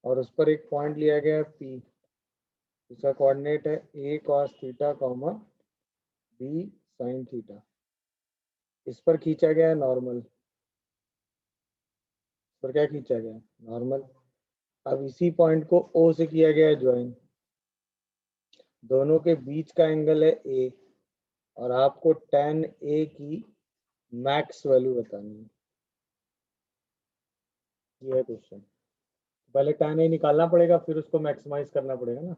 और उस पर एक पॉइंट लिया गया है P, इसका कोऑर्डिनेट है a cos theta comma b sin theta. इस पर खींचा गया है नॉर्मल, इस पर क्या खींचा गया है नॉर्मल। अब इसी पॉइंट को O से किया गया है ज्वाइन, दोनों के बीच का एंगल है A और आपको tan A की मैक्स वैल्यू बतानी है। ये है क्वेश्चन। पहले tan A निकालना पड़ेगा, फिर उसको मैक्सिमाइज करना पड़ेगा ना।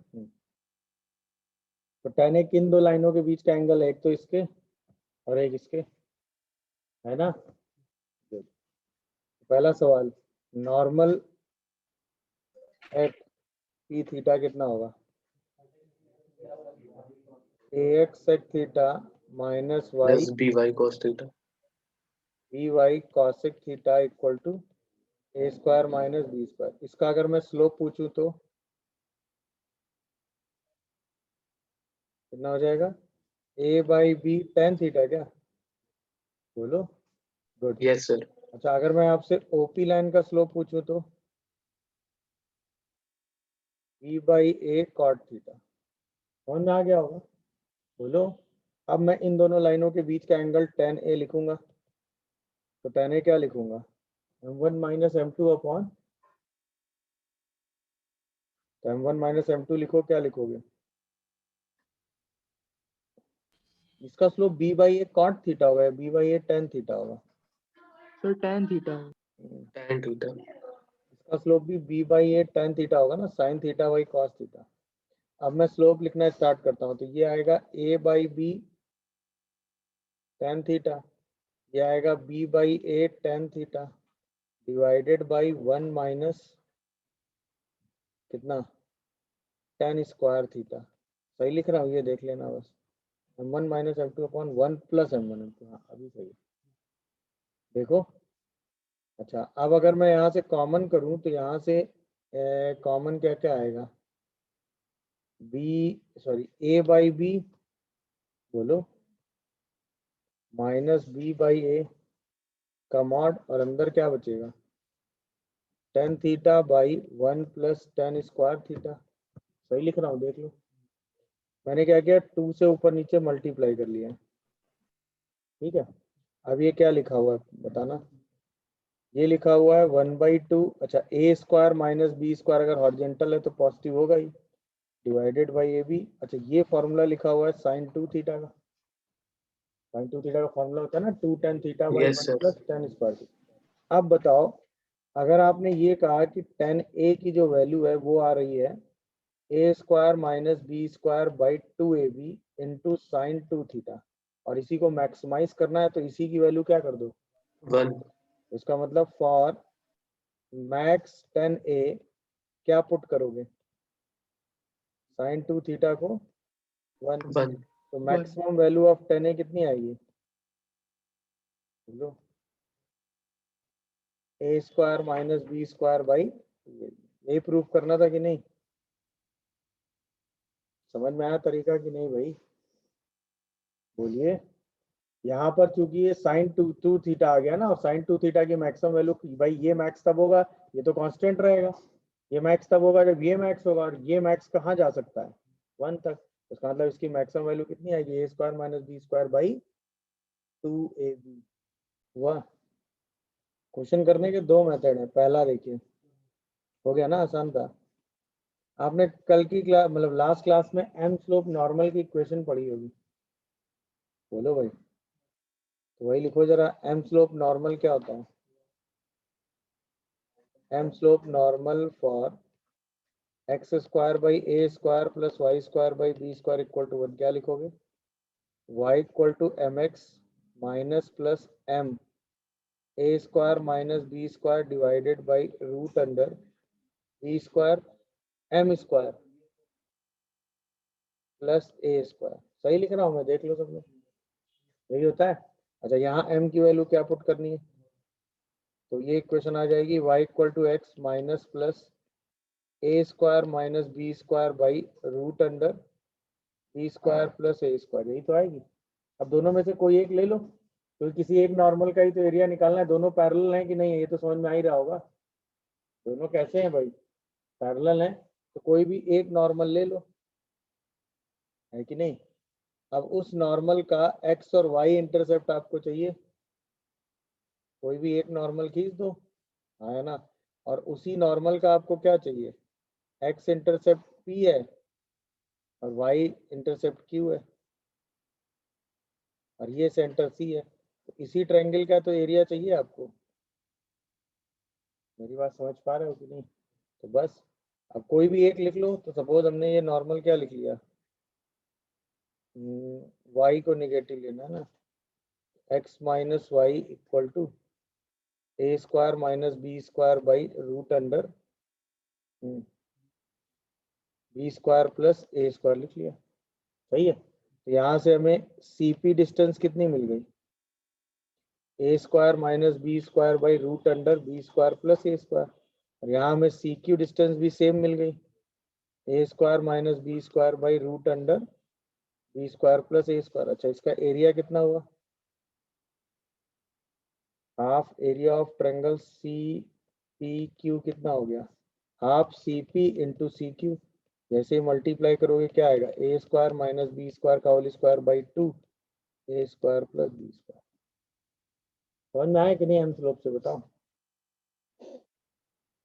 तो tan A किन दो लाइनों के बीच का एंगल है, एक तो इसके और एक इसके, है ना। पहला सवाल, नॉर्मल एट P थीटा कितना होगा, AX sec theta minus plus y by cos theta by cosec theta equal to a square minus B square. इसका अगर मैं स्लोप पूछूं तो कितना हो जाएगा, a by B tan theta, क्या बोलो, गुड। Yes sir. अच्छा, अगर मैं आपसे OP लाइन का स्लोप पूछूं तो b by a cot theta, कौन आ गया होगा बोलो। अब मैं इन दोनों लाइनों के बीच का एंगल tan A लिखूंगा, तो tan A क्या लिखूंगा, m1 माइनस m2 अपॉन, तो m1 माइनस m2 लिखो, क्या लिखोगे, इसका slope b by A cot theta होगा, b by A tan theta होगा, sir tan theta. tan theta इसका स्लोप भी b by A tan theta होगा ना, sin theta by cos theta. अब मैं स्लोप लिखना स्टार्ट करता हूँ, तो ये आएगा a by B tan theta, ये आएगा b by A tan theta divided by 1 minus कितना tan स्क्वायर थीटा। सही लिख रहा हूँ, ये देख लेना बस, m1 minus m2 upon 1 plus m1 m2, हाँ अभी सही देखो। अच्छा, अब अगर मैं यहाँ से कॉमन करूँ तो यहाँ से कॉमन क्या क्या आएगा, a बाई बी बोलो माइनस b बाई ए का मॉड, और अंदर क्या बचेगा tan theta by 1 plus tan square theta. सही लिख रहा हूँ, देख लो, मैंने क्या किया 2 से ऊपर नीचे मल्टीप्लाई कर लिया, ठीक है। अब ये क्या लिखा हुआ है बताना, ये लिखा हुआ है 1/2, अच्छा a square minus B square अगर हॉरिजॉन्टल है तो पॉजिटिव होगा ही, डिवाइडेड बाई ए बी। अच्छा, ये फॉर्मूला लिखा हुआ है साइन 2 थीटा का, साइन 2 थीटा का फॉर्मूला होता है ना 2 tan theta by yes 1 sir. Plus tan square theta. अब बताओ, अगर आपने ये कहा कि tan A की जो वैल्यू है वो आ रही है a square minus B square by 2ab into sine 2 theta, और इसी को मैक्सिमाइज करना है, तो इसी की वैल्यू क्या कर दो 1 इसका मतलब फॉर मैक्स tan A क्या पुट करोगे, साइन 2 थीटा को 1, 1 तो maximum value of tan A कितनी आएगी, लो a square minus B square by, यही प्रूफ करना था कि नहीं, समझ में आया तरीका कि नहीं भाई, बोलिए। यहाँ पर चूंकि ये साइन 2 थीटा आ गया ना, और साइन 2 थीटा की मैक्सिमम वैल्यू, भाई ये मैक्स तब होगा, ये तो कांस्टेंट रहेगा, ये मैक्स तब होगा जब ये मैक्स होगा, और ये मैक्स कहाँ जा सकता है 1 तक, इसका मतलब इसकी मैक्सिमम वैल्यू कितनी आएगी, a square minus B square by 2ab। हुआ, क्वेश्चन करने के दो मेथड है, पहला देखिए हो गया ना, आसान था। आपने कल की क्लास मतलब लास्ट क्लास में एम स्लोप नॉर्मल की इक्वेशन पढ़ी होगी, बोलो भाई, तो वही लिखो जरा, एम स्लोप नॉर्मल क्या होता है, M slope normal for X square by A square plus Y square by B square equal to 1, क्या लिखोगे, y equal to M X minus plus M A square minus B square divided by root under B square M square plus A square. सही लिख रहा हूँ मैं, देख लो सब लोग, यही होता है। अच्छा, यहाँ m की वैल्यू क्या पुट करनी है, तो ये इक्वेशन आ जाएगी y equal to X minus plus A square minus B square by root under B square plus A square, यही तो आएगी। अब दोनों में से कोई एक ले लो, क्योंकि किसी एक नॉर्मल का ही तो एरिया निकालना है, दोनों पैरेलल हैं कि नहीं, ये तो समझ में आ ही रहा होगा। दोनों कैसे हैं भाई, पैरेलल है तो कोई भी एक नॉर्मल ले लो, है कि नहीं। अब उस नॉर्मल का एक्स और वाई इंटरसेप्ट आपको चाहिए, कोई भी एक नॉर्मल खींच दो, है ना। और उसी नॉर्मल का आपको क्या चाहिए, एक्स इंटरसेप्ट पी है और वाई इंटरसेप्ट क्यू है और ये सेंटर सी है, तो इसी ट्रायंगल का तो एरिया चाहिए आपको। मेरी बात समझ पा रहे हो कि नहीं। तो बस अब कोई भी एक लिख लो, तो सपोज हमने ये नॉर्मल क्या लिख लिया, वाई को नेगेटिव लेना है ना, X minus Y equal to A square minus B square by root under B square plus A square लिख लिया, सही है। तो यहाँ से हमें सी पी डिस्टेंस कितनी मिल गई, A square minus B square by root under B square plus A square, और यहाँ हमें सी क्यू डिस्टेंस भी सेम मिल गई, A square minus B square by root under B square plus A square. अच्छा, इसका एरिया कितना हुआ, half area of triangle C P Q कितना हो गया, half C P into C Q. जैसे ही मल्टीप्लाई करोगे क्या आएगा, ए स्क्वायर माइनस बी स्क्वायर का whole square by 2 A square plus B square. समझ में आया कि नहीं, एम स्लोप से बताओ।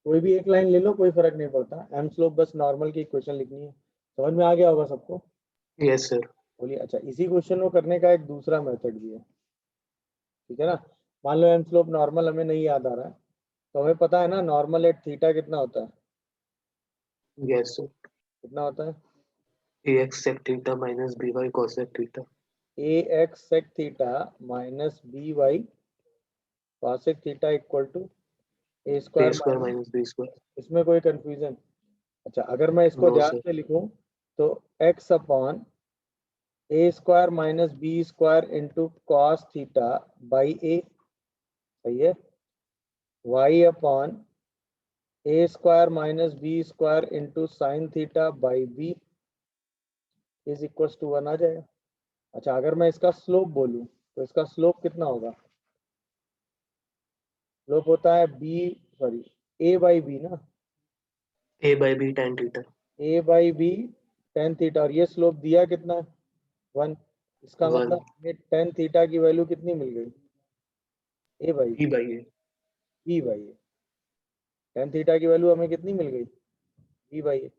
कोई भी एक लाइन ले लो, कोई फर्क नहीं पड़ता, एम स्लोप बस नॉर्मल की इक्वेशन लिखनी है। समझ में आ गया होगा सबको, यस सर। बोलिए। अच्छा, इसी क्वेश्चन को करने का एक दूसरा मेथड भी है, ठीक है ना। मान लो एम स्लोप नॉर्मल हमें नहीं याद आ रहा है, तो हमें पता है ना नॉर्मल एट थीटा कितना होता है, यस सर। कितना होता है, A x sec theta minus B Y cosec theta. A x sec theta minus B Y cosec theta equal to A A square square minus, minus B square. इसमें कोई confusion. अच्छा, अगर मैं इसको no ध्यान सर। से लिखूं तो x upon a square minus B square into cos theta by a, सही है, y upon a square minus B square into sine theta by b is equal to 1 आ जाएगा। अच्छा, अगर मैं इसका स्लोप बोलूं तो इसका स्लोप कितना होगा, स्लोप होता है b, sorry, a by b ना, a by b tan theta. A by b tan theta, और ये स्लोप दिया कितना है, 1। इसका 1 मतलब हमें टेन थीटा की वैल्यू कितनी मिल गई, a by b by A. B by a, tan theta की वैल्यू हमें कितनी मिल गई, बी बाई ए।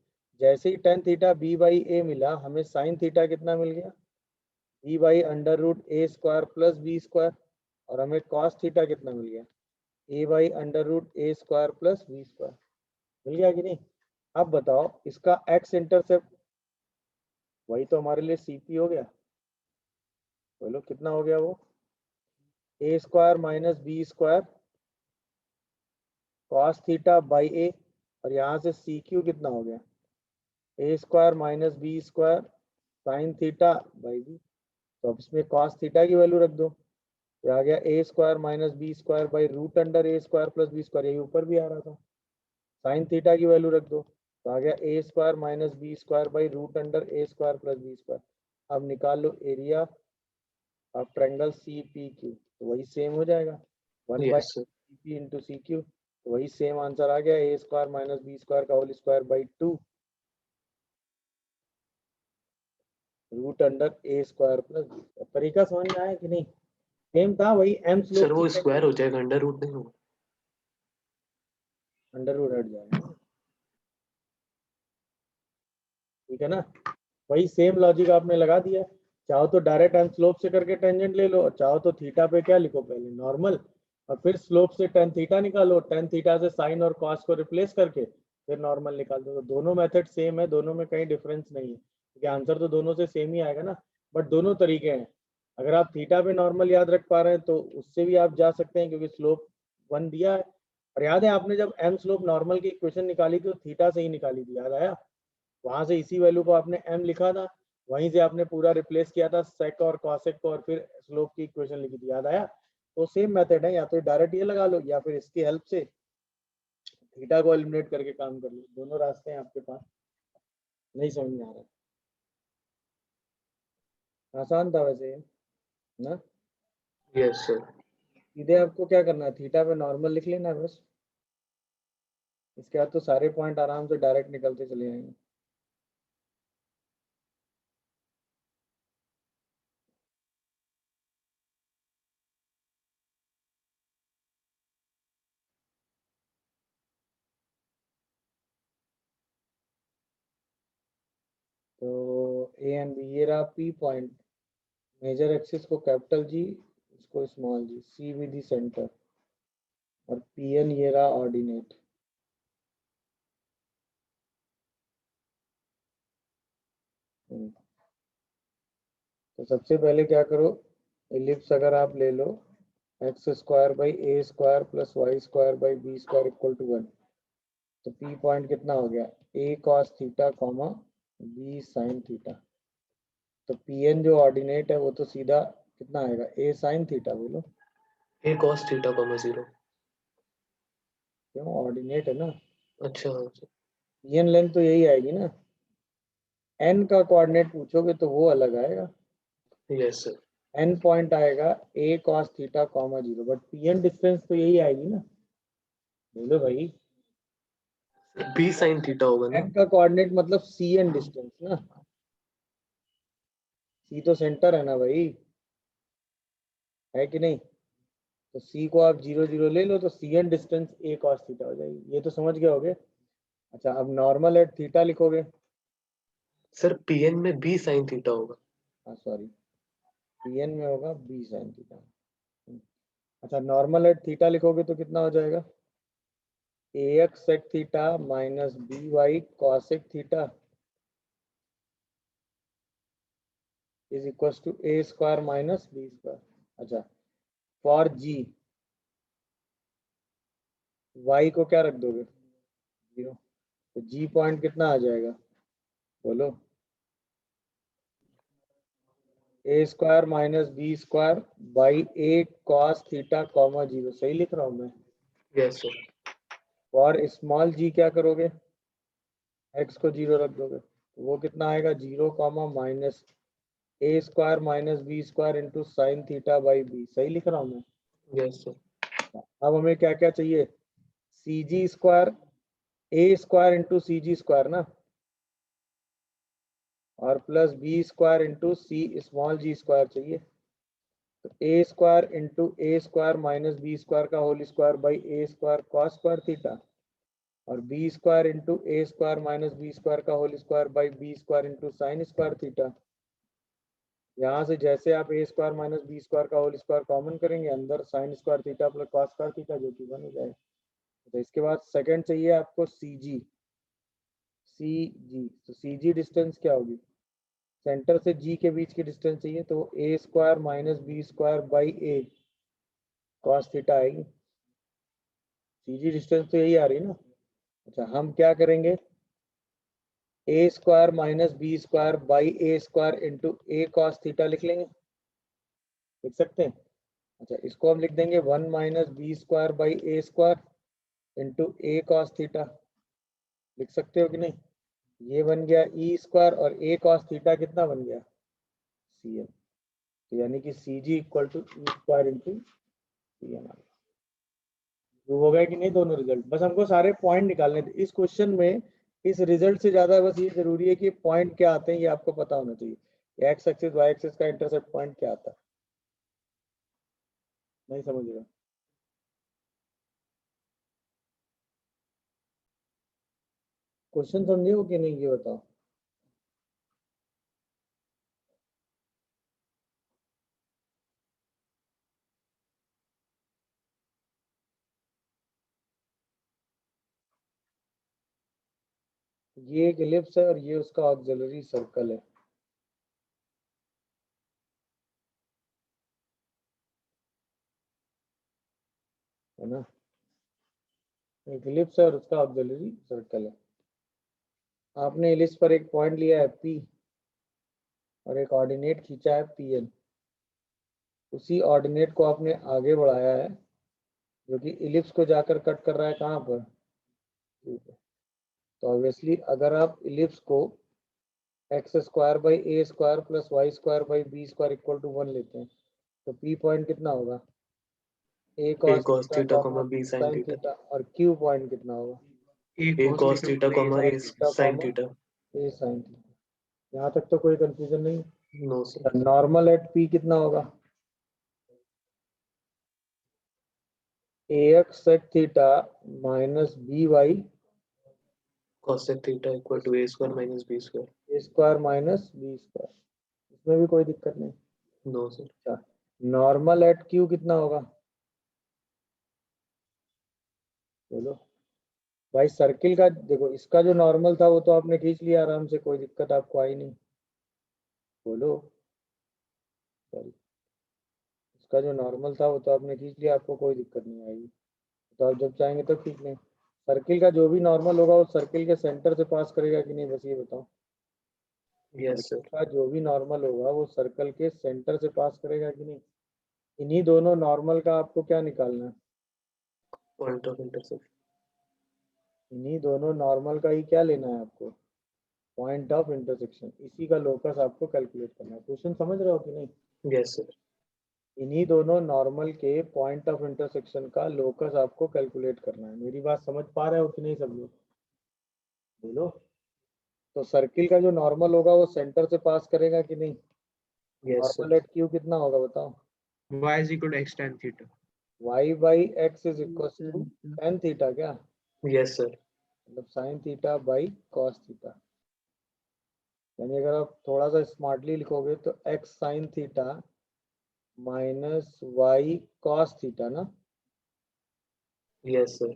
जैसे ही tan theta b by a मिला, हमें साइन थीटा कितना मिल गया, b by under root a square plus B square, और हमें कॉस थीटा कितना मिल गया, a by under root a square plus B square. मिल गया कि नहीं। अब बताओ इसका एक्स इंटरसेप्ट, वही तो हमारे लिए सीपी हो गया, बोलो कितना हो गया वो, a square minus B square cos theta by a, और यहाँ से सी क्यू कितना हो गया, a square minus B square sine theta by b. तो अब इसमें कॉस थीटा की वैल्यू रख दो, तो आ गया a square minus B square by root under a square plus B square, यही ऊपर भी आ रहा था। साइन थीटा की वैल्यू रख दो, तो आ गया a square minus B square by root under a square plus B square. अब निकाल लो area of triangle C P Q, तो वही सेम हो जाएगा, 1 by yes sir. C P into C Q, तो वही सेम आंसर आ गया, a square minus B square का whole square by 2 root under a square plus B square. तरीका समझ में आया कि नहीं, सेम था वही, एम सर स्लोप वो थीटा स्क्वायर हो जाएगा, अंडर रूट नहीं होगा। अंडर रूट हट जाएगा, ठीक है ना। वही सेम लॉजिक आपने लगा दिया, चाहो तो डायरेक्ट एम स्लोप से करके टेंजेंट ले लो, और चाहो तो थीटा पे क्या लिखो पहले नॉर्मल, और फिर स्लोप से टेन थीटा निकालो, टेन थीटा से साइन और कॉस को रिप्लेस करके फिर नॉर्मल निकाल दो। तो दोनों मेथड सेम है, दोनों में कहीं डिफरेंस नहीं है, क्योंकि आंसर तो दोनों से सेम ही आएगा ना, बट दोनों तरीके हैं। अगर आप थीटा पे नॉर्मल याद रख पा रहे हैं तो उससे भी आप जा सकते हैं, क्योंकि स्लोप 1 दिया है। और याद है आपने जब एम स्लोप नॉर्मल की इक्वेशन निकाली थी तो थीटा से ही निकाली थी, याद आया, वहां से इसी वैल्यू को आपने m लिखा था, वहीं से आपने पूरा रिप्लेस किया था सेक और कॉसेक को, और फिर स्लोप की इक्वेशन लिखी थी, याद आया। तो सेम मेथड है, या तो डायरेक्ट ये लगा लो या फिर इसकी हेल्प से थीटा को एलिमिनेट करके काम कर लो, दोनों रास्ते हैं आपके पास। नहीं समझ में आ रहा, आसान था वैसे ये, ना। Yes sir. सीधे आपको क्या करना है, थीटा पे नॉर्मल लिख लेना है बस, इसके बाद तो सारे पॉइंट आराम से डायरेक्ट निकलते चले जाएंगे। तो ए एंड बी, ये रहा पी पॉइंट, मेजर एक्सिस को कैपिटल जी, इसको small G, C with the centre, और पी एन ये रहा ऑर्डिनेट। तो सबसे पहले क्या करो, एलिप्स अगर आप ले लो, x square by A square plus Y square by B square equal to 1, तो पी पॉइंट कितना हो गया, a cos theta comma b sine theta. तो पी एन जो ऑर्डिनेट है वो तो सीधा कितना आएगा, ए साइन थीटा, बोलो A cos theta comma 0. क्यों, ऑर्डिनेट है ना, अच्छा पी एन लेंथ तो यही आएगी ना, एन का कोऑर्डिनेट पूछोगे तो वो अलग आएगा, यस सर, एन पॉइंट आएगा a cos theta comma 0, but P N distance तो यही आएगी ना, बोलो भाई। B sin theta होगा ना। एन का कोऑर्डिनेट मतलब सी एन डिस्टेंस ना, सी तो सेंटर है ना भाई, है कि नहीं। तो सी को आप 0 0 ले लो तो सी एन डिस्टेंस ए कॉस थीटा हो जाएगी, ये तो समझ गए होगे। अच्छा, अब नॉर्मल एट थीटा लिखोगे, सर PN में B sin theta होगा। हाँ सॉरी, पी एन में होगा बी साइन थीटा। अच्छा, नॉर्मल एट थीटा लिखोगे तो कितना हो जाएगा, a x sec theta minus B Y cosec theta is equal to A square minus B square. अच्छा, फॉर जी, वाई को क्या रख दोगे, 0, तो जी पॉइंट कितना आ जाएगा, बोलो, a square minus B square by a cos theta comma 0, सही लिख रहा हूँ मैं। Yes sir. और स्मॉल जी क्या करोगे, एक्स को 0 रख दोगे, तो वो कितना आएगा, 0 comma minus A square minus B square into sine theta by B, सही लिख रहा हूँ मैं। Yes sir. अब हमें क्या क्या चाहिए, C G square, A square into C G square ना, और plus B square into C small G square चाहिए। तो ए square into A square minus B square का whole square by A square cos square theta, और B square into A square minus B square का whole square by B square into sine square theta. यहाँ से जैसे आप A square minus B square का whole square common करेंगे, अंदर sine square theta plus cos square theta जो कि 1 हो जाएगा। तो इसके बाद सेकंड चाहिए आपको सी जी, तो सी जी डिस्टेंस क्या होगी, सेंटर से जी के बीच की डिस्टेंस चाहिए, तो ए square minus B square by a cos theta आएगी, सी जी डिस्टेंस तो यही आ रही है ना। अच्छा, हम क्या करेंगे, a square minus B square by A square into A cos theta लिख लेंगे, लिख सकते हैं। अच्छा, इसको हम लिख देंगे 1 minus B square by A square into A cos theta, लिख सकते हो कि नहीं। ये बन गया ई स्क्वायर, और ए कॉस थीटा कितना बन गया, सी एन। तो यानी कि C G equal to e square into C N. Prove हो गया कि नहीं दोनों रिजल्ट, बस हमको सारे पॉइंट निकालने थे इस क्वेश्चन में। इस रिजल्ट से ज्यादा बस ये जरूरी है कि पॉइंट क्या आते हैं ये आपको पता होना चाहिए, एक्स एक्सिस वाई एक्सिस का इंटरसेप्ट पॉइंट क्या आता है, नहीं समझ रहे। क्वेश्चन समझे हो कि नहीं ये बताओ। ये एक एलिप्स है और ये उसका ऑक्सिलरी सर्कल है ना, एक एलिप्स है और उसका ऑक्सिलरी सर्कल है। आपने एलिप्स पर एक पॉइंट लिया है पी और एक ऑर्डिनेट खींचा है पी एन, उसी ऑर्डिनेट को आपने आगे बढ़ाया है जो कि इलिप्स को जाकर कट कर रहा है कहाँ पर, ठीक है। तो ऑब्वियसली अगर आप इलिप्स को X square by A square plus Y square by B square equal to 1 लेते हैं, तो पी पॉइंट कितना होगा, ए A कॉस cos थीटा theta comma comma B B sin sine theta. Theta, और क्यू पॉइंट कितना होगा, A cos theta comma A sin theta. A sine theta, यहाँ तक तो कोई कंफ्यूजन नहीं। No sir. Normal at P कितना होगा, A x sec theta minus B Y Cosec theta equal to A square minus B square. A square minus B square, इसमें भी कोई दिक्कत नहीं। No sir. अच्छा, नॉर्मल एट क्यू कितना होगा, बोलो भाई। सर्किल का देखो, इसका जो नॉर्मल था वो तो आपने खींच लिया आराम से, कोई दिक्कत आपको आई नहीं। बोलो, सॉरी, इसका जो नॉर्मल था वो तो आपने खींच लिया, आपको कोई दिक्कत नहीं आएगी। तो आप जब चाहेंगे तब खींच लें। सर्किल का जो भी नॉर्मल होगा वो सर्किल के सेंटर से पास करेगा कि नहीं, बस ये बताओ। Yes sir. सर्किल का जो भी नॉर्मल होगा वो सर्कल के सेंटर से पास करेगा कि नहीं। इन्हीं दोनों नॉर्मल का आपको क्या निकालना है, Point of intersection. इन्हीं दोनों नॉर्मल का ही क्या लेना है आपको, पॉइंट ऑफ इंटरसेक्शन। इसी का लोकस आपको कैलकुलेट करना है। क्वेश्चन समझ रहे हो कि नहीं। Yes sir. इन्हीं दोनों नॉर्मल के पॉइंट ऑफ इंटरसेक्शन का लोकस आपको कैलकुलेट करना है। मेरी बात समझ पा रहे हो कि नहीं सब लोग, बोलो। तो सर्किल का जो नॉर्मल होगा वो सेंटर से पास करेगा कि नहीं। Yes sir. Normal at Q कितना होगा बताओ, Y is equal to x tan theta. Y by X is equal to tan theta, क्या Yes sir. मतलब sine theta by cos theta. यानी अगर आप थोड़ा सा स्मार्टली लिखोगे तो X sine theta minus Y cos theta ना, Yes sir.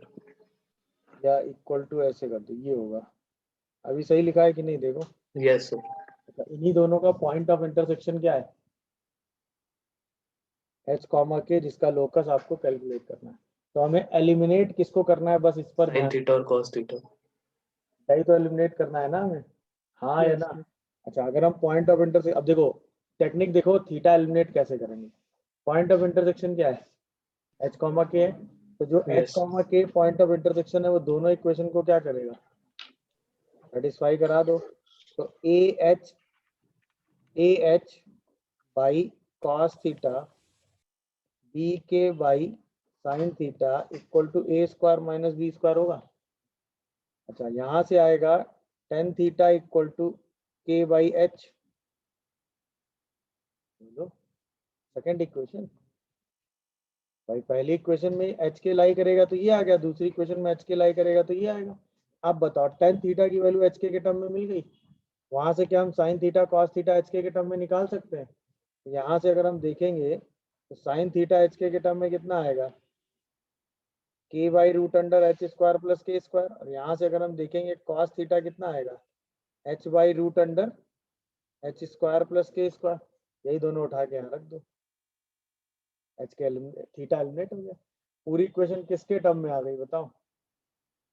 या इक्वल टू ऐसे कर दो, ये होगा। अभी सही लिखा है कि नहीं देखो। Yes sir. अच्छा, इन्हीं दोनों का पॉइंट ऑफ इंटरसेक्शन क्या है, एच कॉमा के, जिसका लोकस आपको कैलकुलेट करना है। तो हमें एलिमिनेट किसको करना है, बस इस पर Sin ध्यान, theta और cos theta. यही तो एलिमिनेट करना है ना हमें, हाँ या Yes, ना। yes. अच्छा, अगर हम पॉइंट ऑफ इंटरसेक्शन, अब देखो टेक्निक देखो, थीटा एलिमिनेट कैसे करेंगे। पॉइंट ऑफ इंटरसेक्शन क्या है, एच कॉमा के है, तो जो एच Yes. कॉमा के पॉइंट ऑफ इंटरसेक्शन है वो दोनों इक्वेशन को क्या करेगा, सेटिस्फाई करा दो। तो a h by cos theta b k by sine theta equal to A square minus B square होगा। अच्छा, यहाँ से आएगा tan theta equal to k by h, second equation. भाई पहली इक्वेशन में एच के लाई करेगा तो ये आ गया, दूसरी इक्वेशन में एच के लाई करेगा तो ये आएगा। अब बताओ, टेन थीटा की वैल्यू एच के टर्म में मिल गई, वहां से क्या हम sine theta cos theta H के टर्म में निकाल सकते हैं। यहाँ से अगर हम देखेंगे तो साइन थीटा एच के टर्म में कितना आएगा, K by root under H square plus के स्क्वायर। और यहाँ से अगर हम देखेंगे कॉस थीटा कितना आएगा, H by root under H square plus के स्क्वायर। यही दोनों उठा के यहाँ रख दो, एच के थीटा एलिमिनेट हो गया। पूरी इक्वेशन किसके टर्म में आ गई बताओ,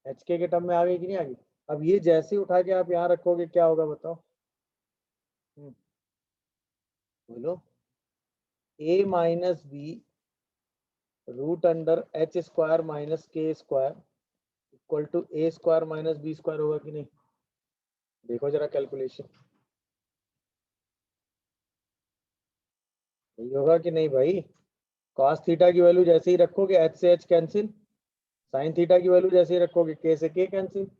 एच के टर्म में आ गई कि नहीं आ गई। अब ये जैसे उठा के आप यहाँ रखोगे क्या होगा बताओ, बोलो। A minus b root under H square minus k square equal to A square minus B square होगा कि नहीं, देखो जरा कैलकुलेशन, यही होगा कि नहीं भाई। कॉस थीटा की वैल्यू जैसे ही रखोगे एच से एच कैंसिल, साइन थीटा की वैल्यू जैसे ही रखोगे के से के कैंसिल,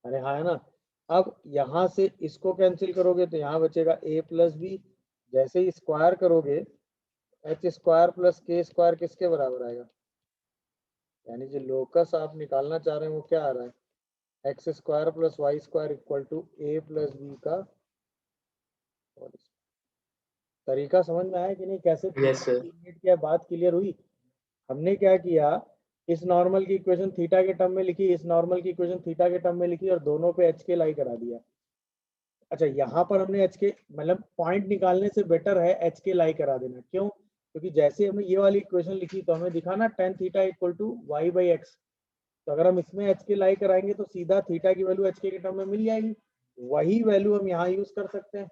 अरे हाँ है ना। अब यहाँ से इसको कैंसिल करोगे तो यहाँ बचेगा ए प्लस बी, जैसे ही स्क्वायर करोगे एच स्क्वायर प्लस के स्क्वायर किसके बराबर आएगा, यानी जो लोकस आप निकालना चाह रहे हैं वो क्या आ रहा है, x square plus Y square equal to A plus B का। तरीका समझ में आया कि नहीं, कैसे Yes sir. यूनिट किया, बात क्लियर हुई। हमने क्या किया, इस नॉर्मल की इक्वेशन थीटा के टर्म में लिखी, इस नॉर्मल की इक्वेशन थीटा के टर्म में लिखी और दोनों पे एच के लाई करा दिया। अच्छा, यहाँ पर हमने एच के मतलब पॉइंट निकालने से बेटर है एच के लाई करा देना, क्यों, क्योंकि जैसे हमने ये वाली इक्वेशन लिखी तो हमें दिखा ना tan theta equal to Y by X. तो अगर हम इसमें एच के लाई कराएंगे तो सीधा थीटा की वैल्यू एच के टर्म में मिल जाएगी। वही वैल्यू हम यहाँ यूज कर सकते हैं,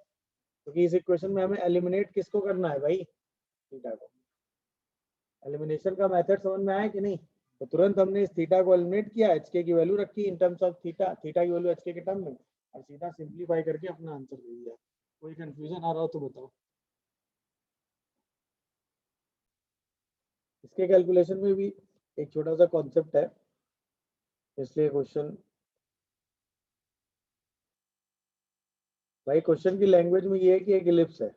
क्योंकि इस इक्वेशन में हमें एलिमिनेट किसको करना है भाई, थीटा को। एलिमिनेशन का मेथड समझ में आया कि नहीं। तो तुरंत हमने इस थीटा को एलिमिनेट किया, एच के की वैल्यू रखी in terms of theta, theta की वैल्यू एच के टर्म में, और सीधा सिंप्लीफाई करके अपना आंसर दे दिया। कोई कंफ्यूजन आ रहा हो तो बताओ। इसके कैलकुलेशन में भी एक छोटा सा कॉन्सेप्ट है, इसलिए क्वेश्चन भाई क्वेश्चन की लैंग्वेज में ये है कि एक इलिप्स है,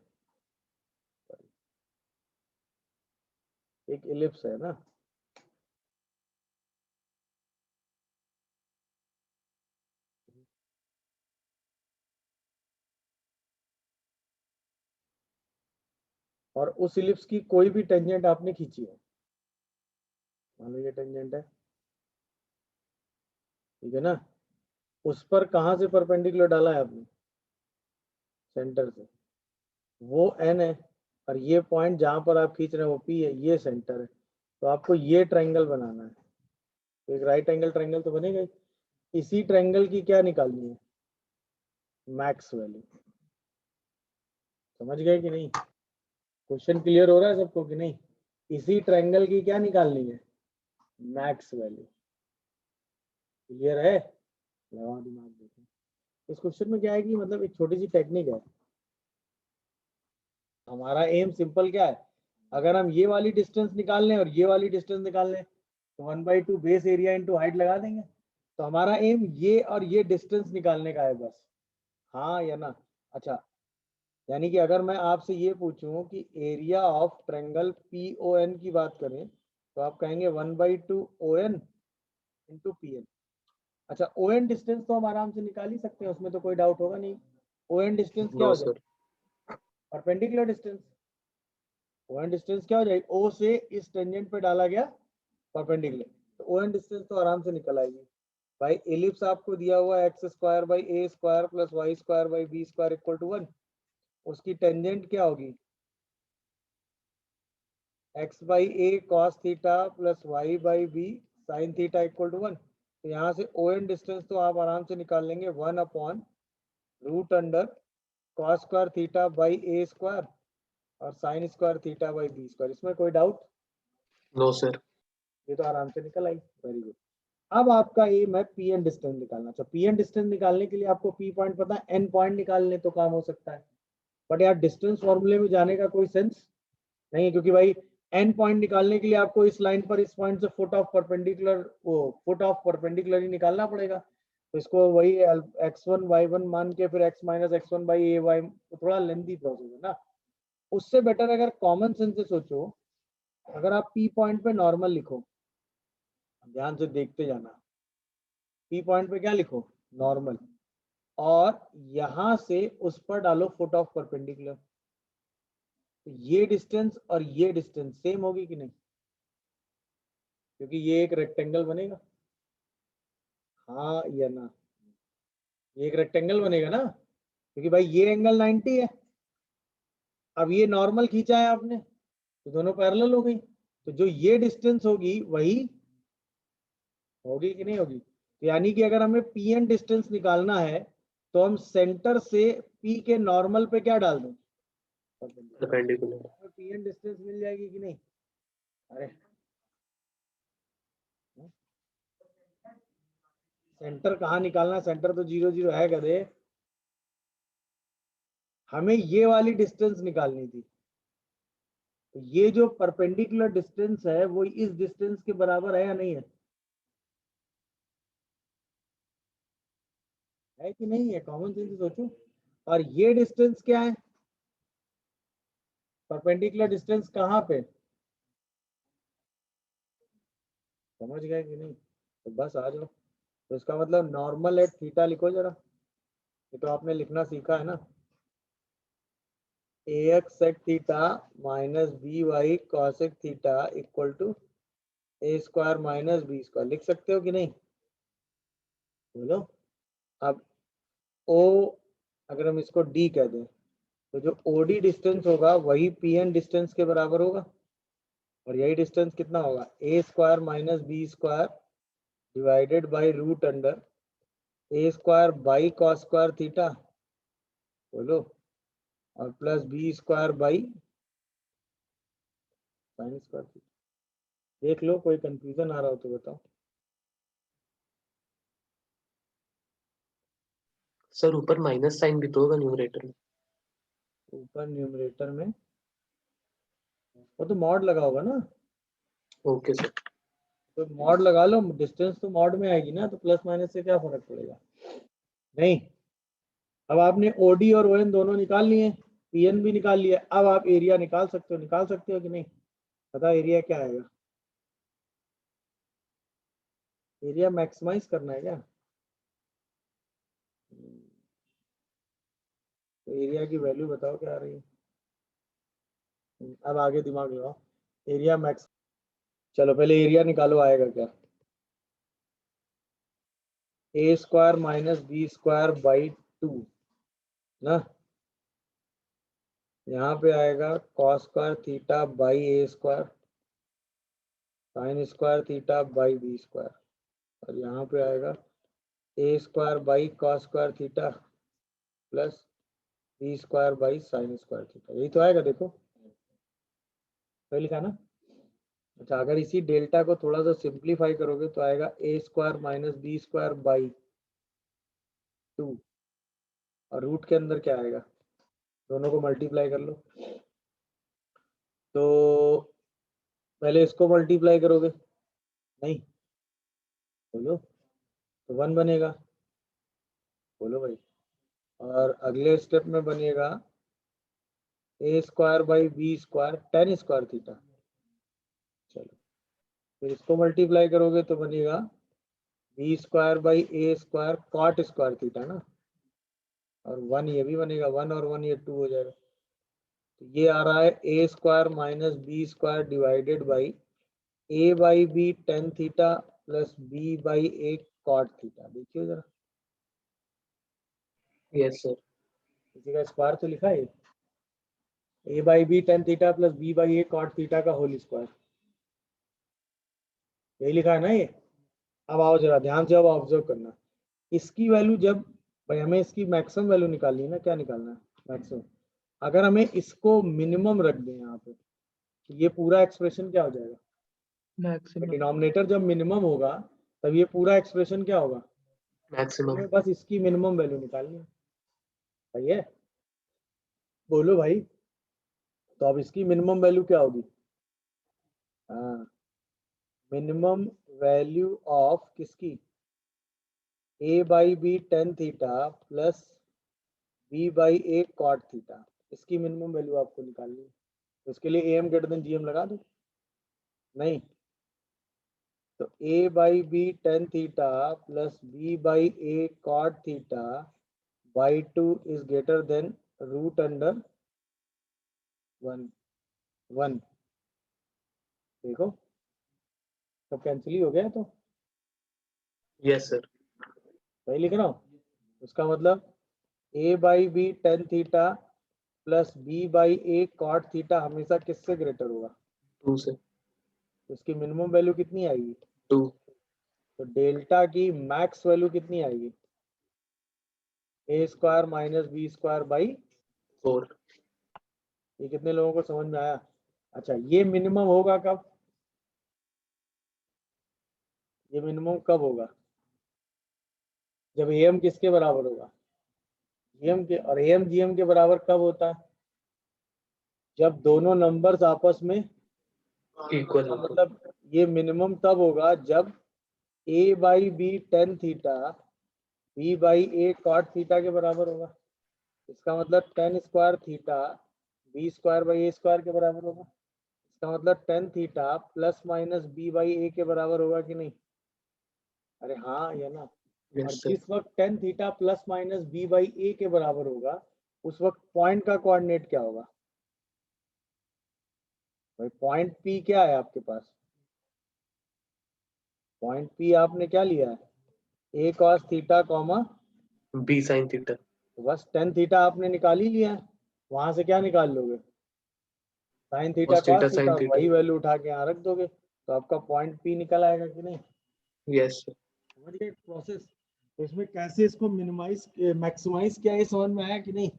एक इलिप्स है ना, और उस इलिप्स की कोई भी टेंजेंट आपने खींची है, मान लो ये टेंजेंट है, ठीक है ना, उस पर कहां से परपेंडिकुलर डाला है आपने, सेंटर से, वो एन है, और ये पॉइंट जहां पर आप खींच रहे हैं वो पी है, ये सेंटर है, तो आपको ये ट्रायंगल बनाना है, तो एक राइट एंगल ट्रायंगल तो बनेगा ही। इसी ट्रायंगल की क्या निकालनी है, मैक्स वैल्यू। समझ गए कि नहीं, क्वेश्चन क्लियर हो रहा है सबको कि नहीं? इसी ट्रायंगल की क्या निकालनी है, मैक्स वैल्यू। क्लियर है? लगाओ दिमाग, देखो इस क्वेश्चन में क्या है कि मतलब एक छोटी सी टेक्निक है। हमारा एम सिंपल क्या है, अगर हम ये वाली डिस्टेंस निकाल लें और ये वाली डिस्टेंस निकाल लें तो 1/2 बेस एरिया इंटू हाइट लगा देंगे, तो हमारा एम ये और ये डिस्टेंस निकालने का है बस, हाँ या ना? अच्छा, यानी कि अगर मैं आपसे ये पूछूं कि एरिया ऑफ ट्रायंगल PON की बात करें तो आप कहेंगे 1/2 ON इंटू PN। अच्छा, ON डिस्टेंस तो हम आराम से निकाल ही सकते हैं, उसमें तो कोई डाउट होगा नहीं। ON डिस्टेंस क्या नो हो सर। जाएगा, परपेंडिकुलर डिस्टेंस। ON डिस्टेंस क्या हो जाएगी, O से इस टेंजेंट पे डाला गया परपेंडिकुलर, तो ON डिस्टेंस तो आराम से निकल आएगी। भाई एलिप्स आपको दिया हुआ x² by a square plus y² by b square equal to 1, उसकी टेंजेंट क्या होगी, x by a cos theta plus y by b sine theta equal to 1। तो यहाँ से ON डिस्टेंस तो आप आराम से निकाल लेंगे 1/√अंडर cos square theta by a square और sine square theta by b square. इसमें कोई डाउट? No sir. ये तो आराम से निकल आई, वेरी गुड। अब आपका एम है पीएन डिस्टेंस निकालना। तो पीएन डिस्टेंस निकालने के लिए आपको पी पॉइंट पता है, एन पॉइंट निकालने तो काम हो सकता है, बट यार डिस्टेंस फॉर्मूले में जाने का कोई सेंस नहीं है, क्योंकि भाई एन पॉइंट निकालने के लिए आपको इस लाइन पर इस पॉइंट से फुट ऑफ परपेंडिकुलर, वो फुट ऑफ परपेंडिकुलर ही निकालना पड़ेगा। तो इसको वही x1 y1 मान के फिर x minus x1 by A Y, तो थोड़ा लेंथी प्रोसेस है ना। उससे बेटर अगर कॉमन सेंस से सोचो, अगर आप पी पॉइंट पे नॉर्मल लिखो, ध्यान से देखते जाना, पी पॉइंट पे क्या लिखो, नॉर्मल, और यहां से उस पर डालो फुट ऑफ परपेंडिकुलर, तो ये डिस्टेंस और ये डिस्टेंस सेम होगी कि नहीं, क्योंकि ये एक रेक्टेंगल बनेगा, हाँ या ना? ये एक रेक्टेंगल बनेगा ना, क्योंकि भाई ये एंगल 90 है, अब ये नॉर्मल खींचा है आपने तो दोनों पैरेलल हो गई, तो जो ये डिस्टेंस होगी वही होगी कि नहीं होगी? तो यानी कि अगर हमें पीएन डिस्टेंस निकालना है तो हम सेंटर से पी के नॉर्मल पे क्या डाल दें, परपेंडिकुलर। पीएन डिस्टेंस मिल जाएगी कि नहीं? अरे सेंटर कहाँ निकालना, सेंटर तो 0 0 है गधे, हमें ये वाली डिस्टेंस निकालनी थी। तो ये जो परपेंडिकुलर डिस्टेंस है वो इस डिस्टेंस के बराबर है या नहीं है? है कि नहीं है? कॉमन सेंस से सोचो। और ये डिस्टेंस क्या है, परपेंडिकुलर डिस्टेंस कहाँ पे, समझ गए कि नहीं? तो बस आ जाओ, तो इसका मतलब नॉर्मल एट थीटा लिखो जरा, ये तो आपने लिखना सीखा है ना, ax sec theta minus by cosec theta equal to a square minus b square, लिख सकते हो कि नहीं, बोलो। अब o, अगर हम इसको d कह दें तो जो OD डिस्टेंस होगा वही PN डिस्टेंस के बराबर होगा, और यही डिस्टेंस कितना होगा, a square minus b square divided by root under a square by cos square theta, बोलो, और plus b square by sine square theta. देख लो, कोई कंफ्यूजन आ रहा हो तो बताओ। सर ऊपर माइनस साइन भी तो होगा न्यूमरेटर में। ऊपर न्यूमरेटर में वो तो मॉड लगा होगा ना, ओके सर। तो मॉड लगा लो, डिस्टेंस तो मॉड में आएगी ना, तो प्लस माइनस से क्या फर्क पड़ेगा, नहीं? अब आपने ओडी और ओएन दोनों निकाल लिए, पीएन भी निकाल लिया, अब आप एरिया निकाल सकते हो कि नहीं? पता एरिया क्या आएगा? एरिया मैक्सिमाइज करना है क्या? तो एरिया की वैल्यू बताओ क्या आ रही है? अब आगे दिमाग लगाओ, एरिया मैक्स, चलो पहले एरिया निकालो, आएगा क्या? A square minus B square by 2 ना, यहाँ पे आएगा cos square theta by A square sine square theta by B square, और यहाँ पे आएगा ए square by cos square theta plus B square by sine square theta. यही तो आएगा, देखो सही लिखा ना? अच्छा, अगर इसी डेल्टा को थोड़ा सा सिंप्लीफाई करोगे तो आएगा ए square minus B square by 2, और रूट के अंदर क्या आएगा? दोनों को मल्टीप्लाई कर लो, तो पहले इसको मल्टीप्लाई करोगे, नहीं बोलो, तो 1 बनेगा, बोलो भाई, और अगले स्टेप में बनेगा a square by B square tan square theta. चलो फिर इसको मल्टीप्लाई करोगे तो बनेगा b square by A square cot square theta ना, और 1 ये भी बनेगा, 1 और 1 ये 2 हो जाएगा, तो ये आ रहा है a square minus B square divided by a by b tan theta plus b by A cot theta. देखिए जरा, Yes, sir. इसी का स्क्वायर तो लिखा है, a by b tan theta plus b by A cot theta का whole square, यही लिखा है ना ये? अब आओ जरा ध्यान से, अब ऑब्जर्व करना, इसकी वैल्यू जब भाई हमें इसकी मैक्सिमम वैल्यू निकालनी है ना, क्या निकालना है? मैक्सिमम। अगर हमें इसको मिनिमम रख दें यहाँ पे, तो ये पूरा एक्सप्रेशन क्या हो जाएगा? Maximum. डिनोमिनेटर जब मिनिमम होगा तब ये पूरा एक्सप्रेशन क्या होगा? Maximum. हमें बस इसकी मिनिमम वैल्यू निकालनी है, सही है? बोलो भाई, तो अब इसकी मिनिमम वैल्यू क्या होगी? हाँ, मिनिमम वैल्यू ऑफ किसकी? A by b tan theta plus b by A cot theta, इसकी मिनिमम वैल्यू आपको निकालनी है, तो इसके लिए A M greater than G M लगा दो, नहीं तो a by b tan theta plus b by A cot theta by 2 is greater than root under 1। देखो सब कैंसिल ही हो गया, तो Yes, sir. सही लिख रहा हूँ? उसका मतलब a by b tan theta plus b by A cot theta हमेशा किससे ग्रेटर होगा? 2, sir. तो इसकी मिनिमम वैल्यू कितनी आएगी? 2. तो डेल्टा की मैक्स वैल्यू कितनी आएगी? A square minus B square by 4. ये कितने लोगों को समझ में आया? अच्छा, ये मिनिमम होगा कब? ये मिनिमम कब होगा? जब एम किसके बराबर होगा? जीएम के, और एम जीएम के बराबर कब होता है? जब दोनों नंबर्स आपस में Equal. मतलब ये मिनिमम तब होगा जब a by b tan theta b by A cot theta के बराबर होगा। इसका मतलब tan square theta b square by A square के बराबर होगा। इसका मतलब tan theta plus minus b by a के बराबर होगा कि नहीं? अरे हाँ या ना? और Yes, sir. जिस वक्त tan theta plus minus b by a के बराबर होगा उस वक्त पॉइंट का कोऑर्डिनेट क्या होगा? भाई पॉइंट पी क्या है आपके पास? पॉइंट पी आपने क्या लिया है? A cos theta comma B sin theta. तो बस टेन थीटा आपने निकाल ही लिया है, वहां से क्या निकाल लोगे? Sine theta Cos theta, cos theta, sin theta. वही वैल्यू उठा के यहाँ रख दोगे तो आपका पॉइंट पी निकल आएगा कि नहीं? Yes, sir. समझ गए प्रोसेस? तो इसमें कैसे इसको मिनिमाइज मैक्सिमाइज किया ये समझ में आया कि नहीं?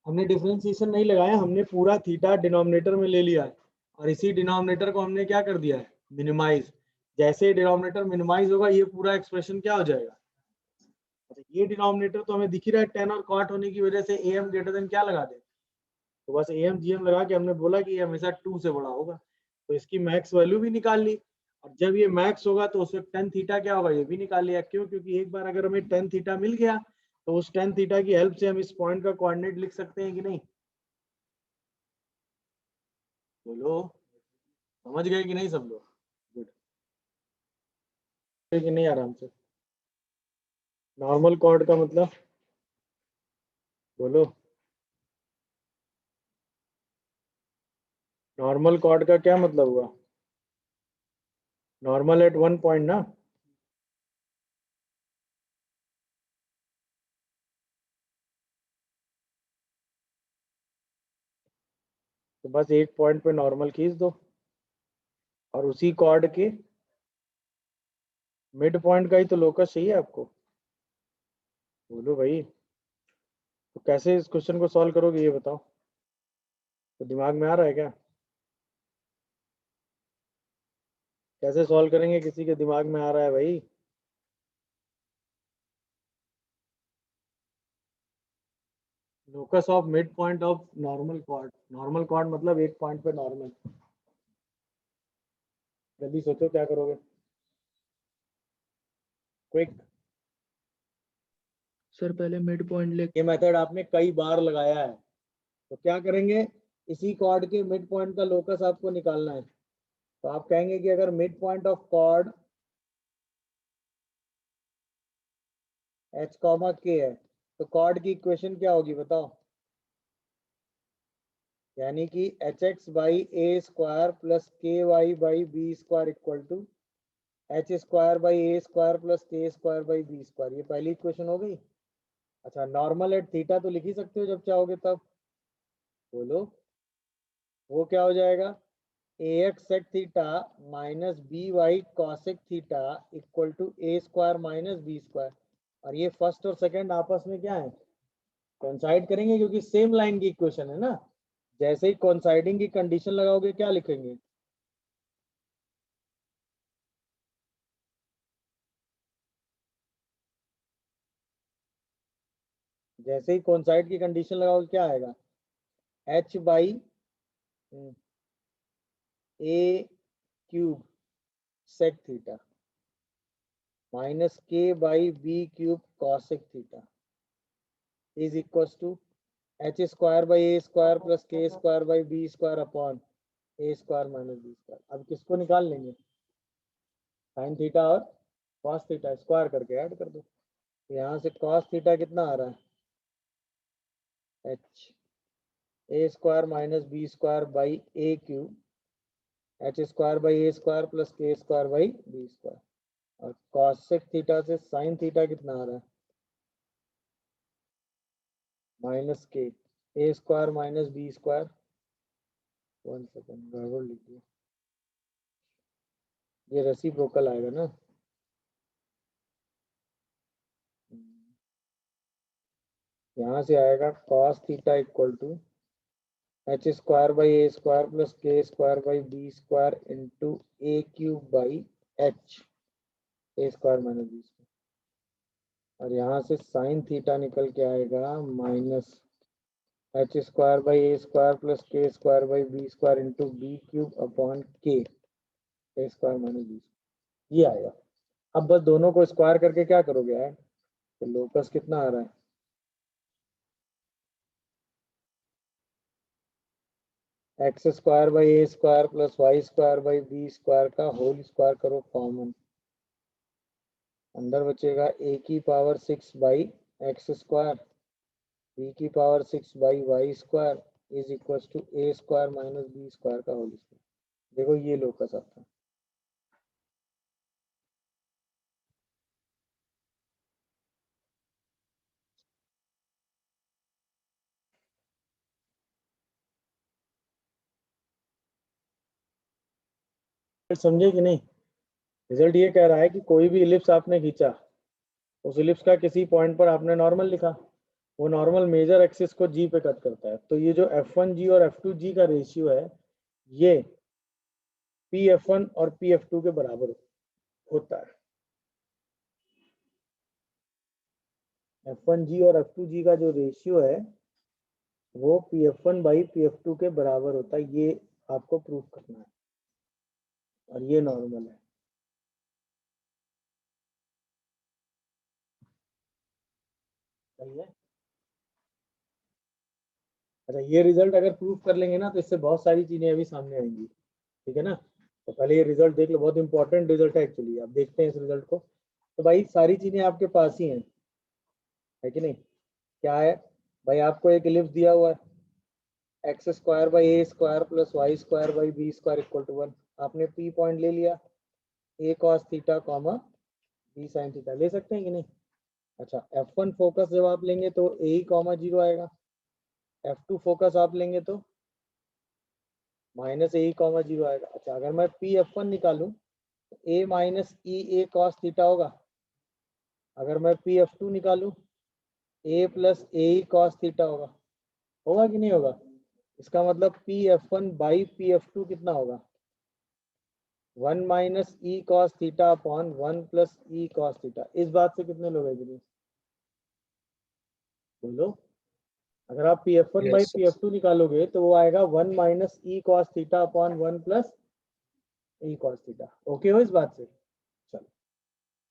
हमने डिफरेंशिएशन नहीं लगाया, हमने पूरा थीटा डिनोमिनेटर में ले लिया है और इसी डिनोमिनेटर को हमने क्या कर दिया है? मिनिमाइज। जैसे डिनोमिनेटर मिनिमाइज होगा ये पूरा एक्सप्रेशन क्या हो जाएगा? अच्छा, ये डिनोमिनेटर तो हमें दिख ही रहा है, टेन और कॉट होने की वजह से ए एम ग्रेटर देन क्या लगा दे, तो बस ए एम जी एम लगा के हमने बोला कि ये हमेशा 2 से बड़ा होगा, तो इसकी मैक्स वैल्यू भी निकाल ली। और जब ये मैक्स होगा तो उसमें टेन थीटा क्या होगा ये भी निकाल लिया। क्यों? क्योंकि एक बार अगर हमें टेन थीटा मिल गया तो उस tan थीटा की हेल्प से हम इस पॉइंट का कोऑर्डिनेट लिख सकते हैं कि नहीं? बोलो, समझ गए कि नहीं सब लोग? गुड, कि नहीं आराम से? नॉर्मल कॉर्ड का मतलब बोलो, नॉर्मल कॉर्ड का क्या मतलब हुआ? नॉर्मल एट वन पॉइंट ना? तो बस एक पॉइंट पे नॉर्मल खींच दो और उसी कॉर्ड के मिड पॉइंट का ही तो लोकस चाहिए आपको। बोलो भाई, तो कैसे इस क्वेश्चन को सॉल्व करोगे ये बताओ? तो दिमाग में आ रहा है क्या? कैसे सॉल्व करेंगे? किसी के दिमाग में आ रहा है भाई? Locus of mid point of normal cord. Normal cord मतलब एक पॉइंट पे नॉर्मल। जल्दी सोचो क्या करोगे, क्विक। सर पहले मिड पॉइंट ले ये मेथड आपने कई बार लगाया है। तो क्या करेंगे, इसी कॉर्ड के मिड पॉइंट का लोकस आपको निकालना है। तो आप कहेंगे कि अगर mid point of chord h comma k है तो कॉर्ड की इक्वेशन क्या होगी बताओ? यानी कि h x by A square plus k y by B square equal to h square by A square plus के स्क्वायर बाई बी स्क्वायर। ये पहली इक्वेशन हो गई। अच्छा, नॉर्मल एट थीटा तो लिख ही सकते हो जब चाहोगे तब। बोलो, वो क्या हो जाएगा? A x sec theta minus B Y cosec theta equal to A square minus B square. और ये फर्स्ट और सेकंड आपस में क्या है? कोइंसाइड करेंगे क्योंकि सेम लाइन की इक्वेशन है ना। जैसे ही कोइंसाइडिंग की कंडीशन लगाओगे क्या लिखेंगे? जैसे ही कोइंसाइड की कंडीशन लगाओगे क्या आएगा? h by a cube sec theta minus k by b cube cosec theta is equal to h square by A square plus के square by B square upon a square minus B square. अब किसको निकाल लेंगे? Sine theta और cos theta square करके add कर दो। यहाँ से कॉस थीटा कितना आ रहा है? H a square minus B square by a cube h square by A square plus के स्क्वायर बाई बी स्क्वायर। और कॉसेक थीटा से साइन थीटा कितना आ रहा है? Minus k a square minus B square. 1 second, गड़बड़ लिख दिया। ये रेसिप्रोकल आएगा ना? यहाँ से आएगा cos theta equal to h square by A square plus के square by B square into a cube by h a square minus B square. और यहाँ से साइन थीटा निकल के आएगा minus h square by A square plus के square by B square into b cube upon k a square minus B square. ये आएगा। अब बस दोनों को स्क्वायर करके क्या करोगे यार? तो लोकस कितना आ रहा है? X square by A square plus Y square by B square का होल स्क्वायर करो कॉमन। अंदर बचेगा ए की power 6 by x square b की power 6 by y square is equal to A square minus B square का whole square. देखो ये locus आता है। समझे कि नहीं? रिजल्ट ये कह रहा है कि कोई भी इलिप्स आपने खींचा, उस इलिप्स का किसी पॉइंट पर आपने नॉर्मल लिखा, वो नॉर्मल मेजर एक्सिस को जी पे कट करता है। तो ये जो f1g और f2g का रेशियो है ये pf1 और pf2 के बराबर होता है। f1g और f2g का जो रेशियो है वो pf1 बाई pf2 के बराबर होता है। ये आपको प्रूफ करना है और ये नॉर्मल है। सही है। अच्छा, ये रिजल्ट अगर प्रूव कर लेंगे ना तो इससे बहुत सारी चीजें अभी सामने आएंगी, ठीक है ना। तो पहले ये रिजल्ट देख लो, बहुत इंपॉर्टेंट रिजल्ट है एक्चुअली। अब देखते हैं इस रिजल्ट को। तो भाई सारी चीजें आपके पास ही हैं, है कि नहीं। क्या है भाई, आपको एक इलिप्स दिया हुआ है, x square by A square plus Y square by B square equal to 1। आपने पी पॉइंट ले लिया, a cos theta comma b sine theta ले सकते हैं कि नहीं। अच्छा, F1 फोकस जब आप लेंगे तो ए कॉमा 0 आएगा, F2 फोकस आप लेंगे तो माइनस ए कॉमा 0 आएगा। अच्छा, अगर मैं पी F1 निकालूं तो ए माइनस ई ए कॉस थीटा होगा। अगर मैं पी F2 निकालूं ए प्लस ए कॉस थीटा होगा। होगा कि नहीं होगा। इसका मतलब P F1 by P F2 कितना होगा, 1 minus E cos theta upon 1 plus E cos theta. इस बात से कितने लोग एग्री, बोलो। अगर आप P F1 by Yes, P F2 निकालोगे तो वो आएगा 1 minus E cos theta upon 1 plus E cos theta. Okay हो इस बात से। चलो,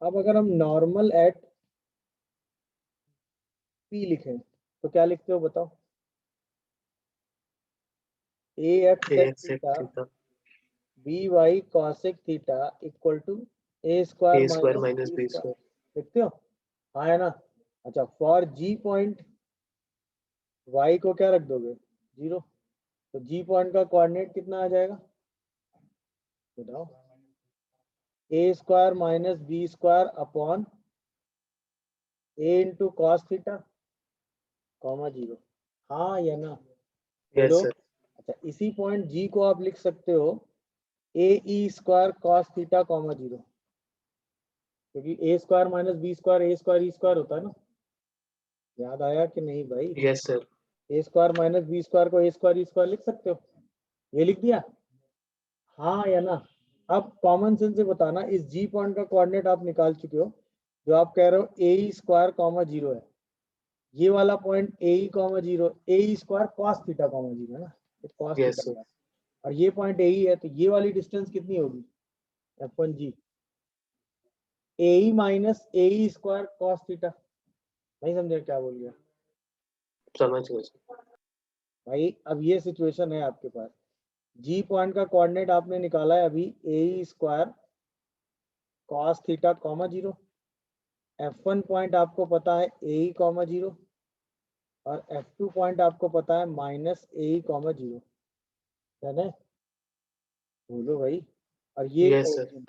अब अगर हम नॉर्मल एट पी लिखें तो क्या लिखते हो बताओ। A x sec AX sec theta theta, b Y cosec theta equal to a A square square minus minus b B square. square. लिखते हो, हाँ है ना। अच्छा, फॉर जी पॉइंट वाई को क्या रख दोगे, 0। तो जी पॉइंट का कोऑर्डिनेट कितना आ जाएगा बताओ, a square minus B square upon a into cos theta comma 0। हाँ या ना, Yes, बोलो। sir. अच्छा, इसी पॉइंट जी को आप लिख सकते हो ए E square cos theta comma 0, क्योंकि ए square minus B square A square E square होता है ना। याद आया कि नहीं भाई। Yes, sir. ए स्क्वायर माइनस बी स्क्वायर को ए स्क्वायर ई स्क्वायर लिख सकते हो, ये लिख दिया, हाँ या ना। अब कॉमन सेंस से बताना, इस जी पॉइंट का कोऑर्डिनेट आप निकाल चुके हो, जो आप कह रहे हो ए स्क्वायर कॉमा 0 है। ये वाला point A comma 0, A square cos theta comma 0 है ना, तो कॉस Yes, थीटा sir. गया। और ये पॉइंट ए है, तो ये वाली डिस्टेंस कितनी होगी, F1 ji, A minus A square cos theta. नहीं समझे क्या बोल गया समझ गए sir. भाई। अब ये सिचुएशन है आपके पास, जी पॉइंट का कोऑर्डिनेट आपने निकाला है अभी a square cos theta comma 0। F1 point आपको पता है ए कॉमा 0 और F2 पॉइंट आपको पता है माइनस ए कॉमा 0, है ना। बोलो भाई। और ये Yes, sir. origin।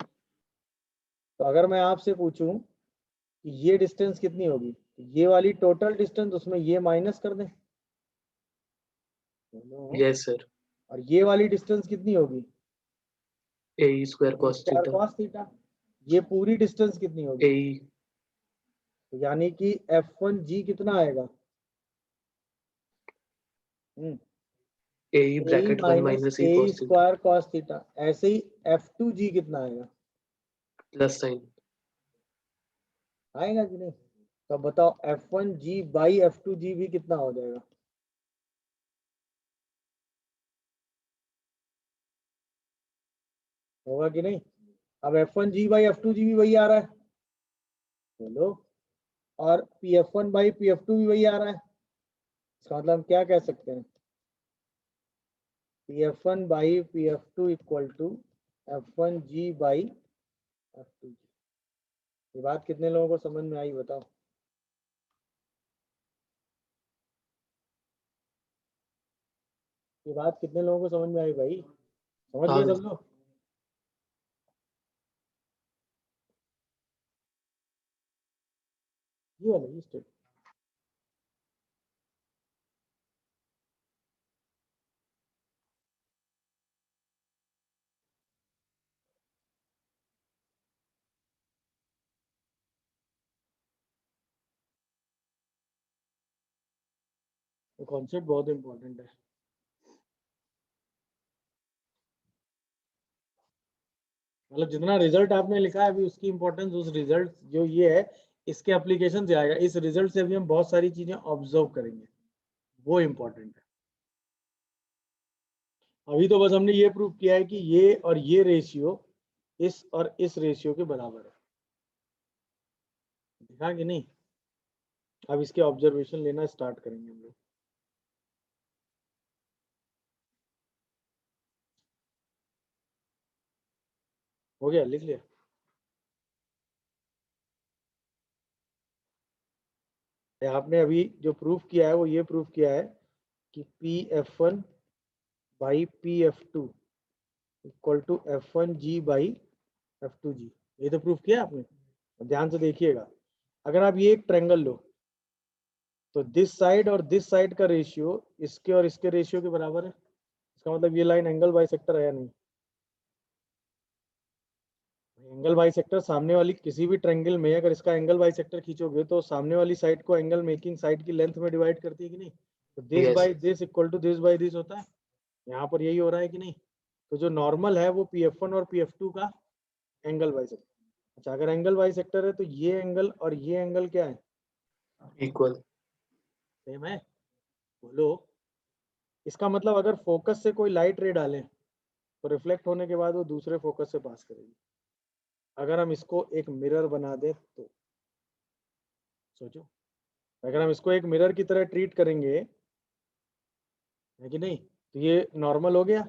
तो अगर मैं आपसे पूछूं कि ये डिस्टेंस कितनी होगी, तो ये वाली टोटल डिस्टेंस, उसमें ये माइनस कर दें। बोलो। Yes, sir. और ये वाली डिस्टेंस कितनी होगी, A square cos square theta. Cos theta. ये पूरी डिस्टेंस कितनी होगी, A तो यानी कि F1 जी कितना आएगा, A A bracket 1 minus minus E A cos theta square cos theta. ऐसे ही F2 जी कितना आएगा, plus sign. आएगा कि नहीं। तो बताओ F1 जी बाई F2 जी भी कितना हो जाएगा, होगा कि नहीं। अब F1 जी बाई F2 जी भी वही आ रहा है, बोलो। और PF1 बाई PF2 भी वही आ रहा है। इसका मतलब हम क्या कह सकते हैं, PF1 by PF2 equal to F1 G by F2 G. ये बात कितने लोगों को समझ में आई बताओ। ये बात कितने लोगों को समझ में आई भाई, समझ हाँ गए सब लोग। ये वाला ये स्टेप। ये कॉन्सेप्ट बहुत इंपॉर्टेंट है। मतलब जितना रिजल्ट आपने लिखा है अभी, उसकी इंपॉर्टेंस उस रिजल्ट जो ये है इसके एप्लीकेशन से आएगा। इस रिजल्ट से अभी हम बहुत सारी चीजें ऑब्जर्व करेंगे, वो इंपॉर्टेंट है। अभी तो बस हमने ये प्रूव किया है कि ये और ये रेशियो इस और इस रेशियो के बराबर है, दिखा कि नहीं। अब इसके ऑब्जर्वेशन लेना स्टार्ट करेंगे हम लोग। हो गया, लिख लिया? आपने अभी जो प्रूफ किया है वो ये प्रूफ किया है कि PF1 by PF2 equal to F1G by F2G। ये तो प्रूफ किया आपने। ध्यान से देखिएगा, अगर आप ये एक ट्रायंगल लो तो दिस साइड और दिस साइड का रेशियो इसके और इसके रेशियो के बराबर है। इसका मतलब ये लाइन एंगल बाइसेक्टर है या नहीं? एंगल बाइसेक्टर सामने वाली किसी भी ट्रायंगल में अगर इसका एंगल बाइसेक्टर खींचोगे तो सामने वाली साइड को एंगल मेकिंग साइड की लेंथ में डिवाइड करती है कि नहीं? तो this Yes. By this equal to this by this होता है। यहाँ पर यही हो रहा है कि नहीं? तो जो नॉर्मल है वो PF1 और PF2 का एंगल बाइसेक्टर। अच्छा, अगर एंगल बाइसेक्टर है तो ये एंगल और ये एंगल क्या है? Equal. सेम है। बोलो, इसका मतलब अगर फोकस से कोई लाइट रे डालें तो रिफ्लेक्ट होने के बाद वो दूसरे फोकस से पास करेगी। अगर हम इसको एक मिरर बना दें तो सोचो, अगर हम इसको एक मिरर की तरह ट्रीट करेंगे, है कि नहीं, तो ये नॉर्मल हो गया,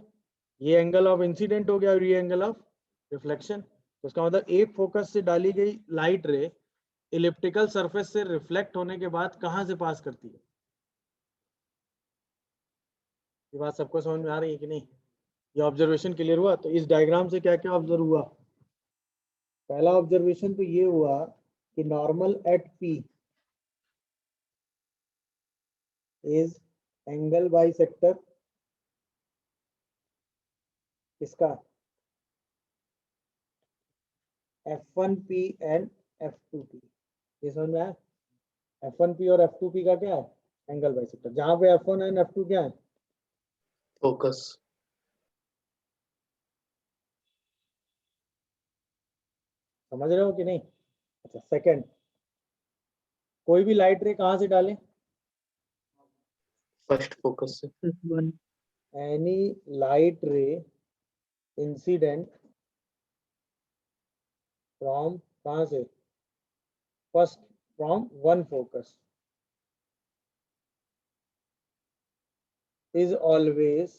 ये एंगल ऑफ इंसिडेंट हो गया और ये एंगल ऑफ रिफ्लेक्शन। तो इसका मतलब एक फोकस से डाली गई लाइट रे इलिप्टिकल सरफेस से रिफ्लेक्ट होने के बाद कहां से पास करती है? ये बात सबको समझ में आ रही है कि नहीं? ये ऑब्जर्वेशन क्लियर हुआ? तो इस डायग्राम से क्या क्या ऑब्जर्व हुआ? पहला ऑब्जर्वेशन तो ये हुआ कि normal at P is angle bisector इसका F1P एंड F2P। ये समझ में आया? F1P और F2P का क्या है? Angle bisector. जहां पे F1 एंड F2 क्या है? Focus. समझ रहे हो कि नहीं? अच्छा, सेकंड, कोई भी लाइट रे कहां से डालें? First focus. F1 any light ray incident from, कहां से? First from one focus is always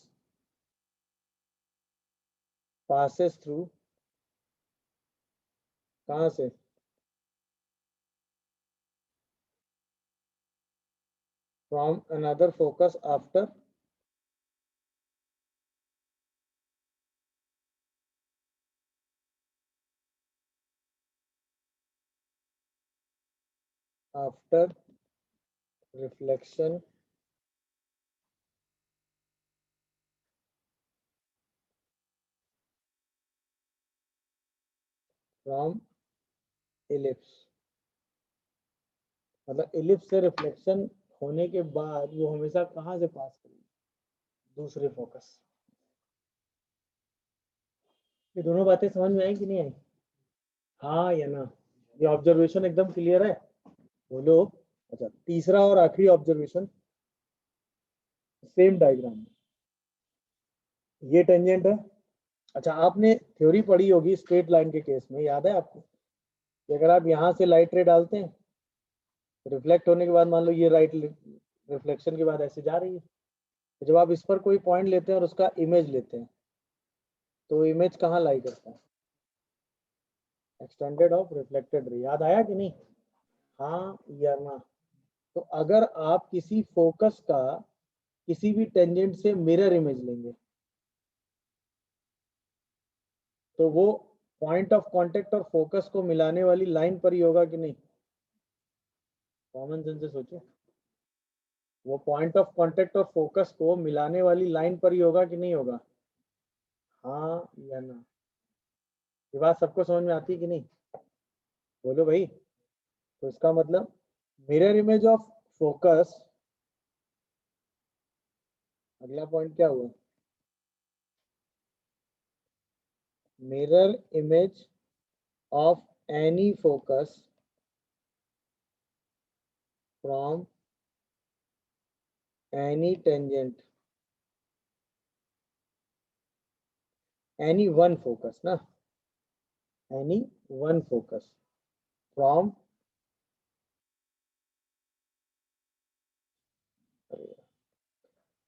passes through, कहां से? from another focus after reflection from ellipse। मतलब इलिप्स से रिफ्लेक्शन होने के बाद वो हमेशा कहां से पास करेगी? दूसरे फोकस। ये दोनों बातें समझ में आई कि नहीं आई? हाँ या ना? ये ऑब्जर्वेशन एकदम क्लियर है? बोलो। अच्छा, तीसरा और आखिरी ऑब्जर्वेशन सेम डायग्राम में, ये टेंजेंट है। अच्छा, आपने थ्योरी पढ़ी होगी स्ट्रेट लाइन के केस में, याद है आपको कि अगर आप यहाँ से लाइट रे डालते हैं रिफ्लेक्ट होने के बाद मान लो ये राइट रिफ्लेक्शन के बाद ऐसे जा रही है, तो जब आप इस पर कोई पॉइंट लेते हैं और उसका इमेज लेते हैं तो इमेज कहाँ लाई करता है? Extended of reflected ray. याद आया कि नहीं? हाँ या ना? तो अगर आप किसी फोकस का किसी भी टेंजेंट से मिरर इमेज लेंगे तो वो पॉइंट ऑफ कांटेक्ट और फोकस को मिलाने वाली लाइन पर ही होगा कि नहीं? कॉमन सेंस से सोचो, वो पॉइंट ऑफ कांटेक्ट और फोकस को मिलाने वाली लाइन पर ही होगा कि नहीं होगा? हाँ या ना? ये बात सबको समझ में आती है कि नहीं? बोलो भाई। तो इसका मतलब मिरर इमेज ऑफ फोकस, अगला पॉइंट क्या हुआ? Mirror image of any focus from any tangent, any one focus ना, any one focus from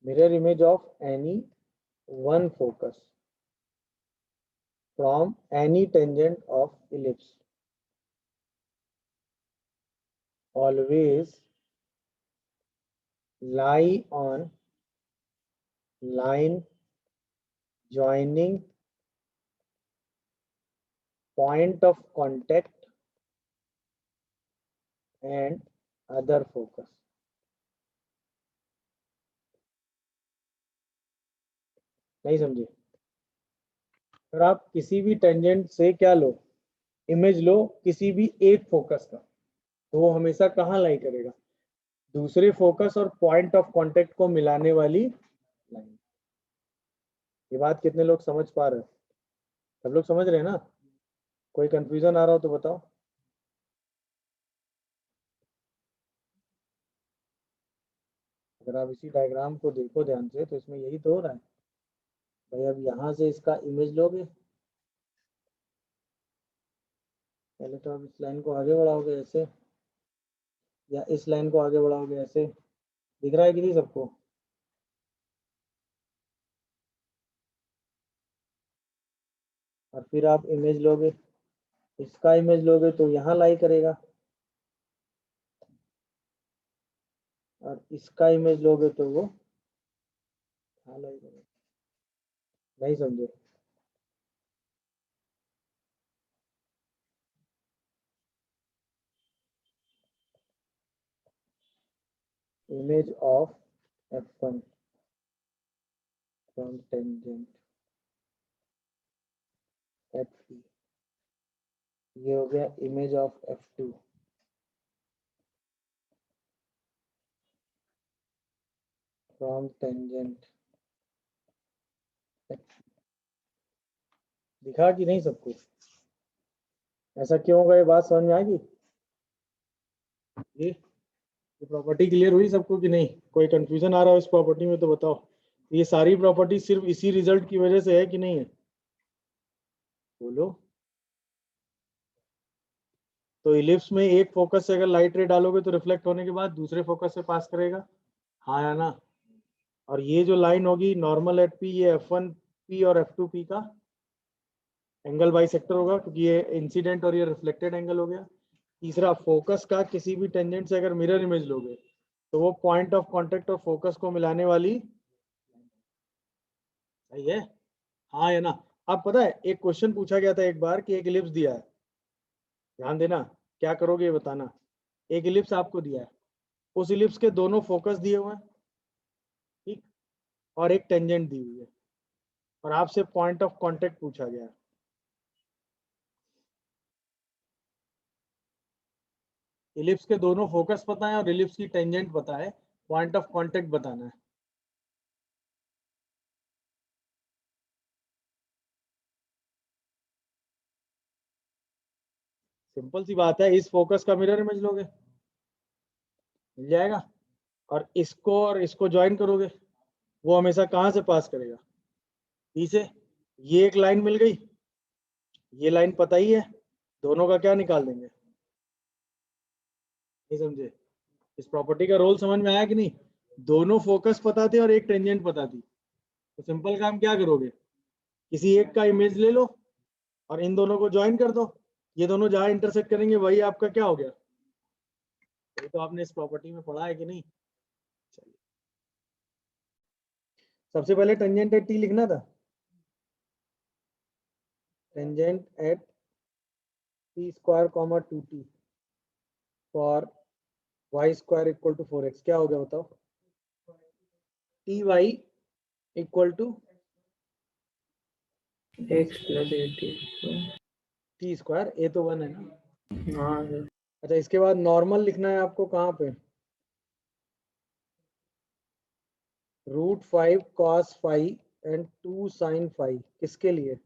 mirror image of any one focus from any tangent of ellipse always lie on line joining point of contact and other focus. नहीं समझे? अगर आप किसी भी tangent से क्या लो, image लो किसी भी एक फोकस का, तो वो हमेशा कहाँ लाई करेगा? दूसरे फोकस और पॉइंट ऑफ कांटेक्ट को मिलाने वाली लाइन। ये बात कितने लोग समझ पा रहे हैं? सब लोग समझ रहे हैं ना? कोई कंफ्यूजन आ रहा हो तो बताओ। अगर आप इसी डायग्राम को देखो ध्यान से तो इसमें यही तो हो रहा है भाई। अब यहाँ से इसका इमेज लोगे, पहले तो आप इस लाइन को आगे बढ़ाओगे ऐसे, या इस लाइन को आगे बढ़ाओगे ऐसे। दिख रहा है कि नहीं सबको? और फिर आप इमेज लोगे, इसका इमेज लोगे तो यहाँ लाई करेगा, और इसका इमेज लोगे तो वो यहाँ लाई करेगा। नहीं समझे? Image of F1 from tangent at P, ये हो गया image of F2 from tangent at P। दिखा कि नहीं सबको? ऐसा क्यों होगा? ये बात समझ में आएगी? ये प्रॉपर्टी क्लियर हुई सबको कि नहीं? कोई कंफ्यूजन आ रहा हो इस प्रॉपर्टी में तो बताओ। ये सारी प्रॉपर्टी सिर्फ इसी रिजल्ट की वजह से है कि नहीं है? बोलो। तो इलिप्स में एक फोकस से अगर लाइट रे डालोगे तो रिफ्लेक्ट होने के बाद दूसरे फोकस से पास करेगा, हाँ या ना? और ये जो लाइन होगी नॉर्मल एट पी, ये F1P और F2P का एंगल बाइसेक्टर होगा, क्योंकि ये इंसिडेंट और ये रिफ्लेक्टेड एंगल हो गया। तीसरा, फोकस का किसी भी टेंजेंट से अगर मिरर इमेज लोगे तो वो पॉइंट ऑफ कांटेक्ट और फोकस को मिलाने वाली, सही है, हाँ या ना? आप पता है एक क्वेश्चन पूछा गया था एक बार कि एक इलिप्स दिया है, ध्यान देना, क्या करोगे ये बताना। एक इलिप्स आपको दिया है, उस इलिप्स के दोनों फोकस दिए हुए हैं, ठीक, और एक टेंजेंट दी हुई है, और आपसे पॉइंट ऑफ कांटेक्ट पूछा गया है। इलिप्स के दोनों फोकस पता है और इलिप्स की टेंजेंट पता है, पॉइंट ऑफ कांटेक्ट बताना है। सिंपल सी बात है, इस फोकस का मिरर इमेज लोगे, मिल जाएगा, और इसको ज्वाइन करोगे, वो हमेशा कहां से पास करेगा? पी से। ये एक लाइन मिल गई, ये लाइन पता ही है, दोनों का क्या निकाल देंगे? नहीं समझे? इस प्रॉपर्टी का रोल समझ में आया कि नहीं? दोनों फोकस पता थे और एक टेंजेंट पता थी, तो सिंपल काम क्या करोगे, किसी एक का इमेज ले लो और इन दोनों को ज्वाइन कर दो, ये दोनों जहां इंटरसेक्ट करेंगे वही आपका क्या हो गया? ये तो आपने इस प्रॉपर्टी में पढ़ा है कि नहीं? चलिए, सबसे पहले टेंजेंट एट टी लिखना था, tangent at T square comma 2t for y square equal to 4x, क्या हो गया बताओ? T Y equal to x plus 80। T square, a तो 1 है ना? हाँ अच्छा, इसके बाद नॉर्मल लिखना है आपको कहाँ पे? √5 cos five and 2 sin five, किसके लिए?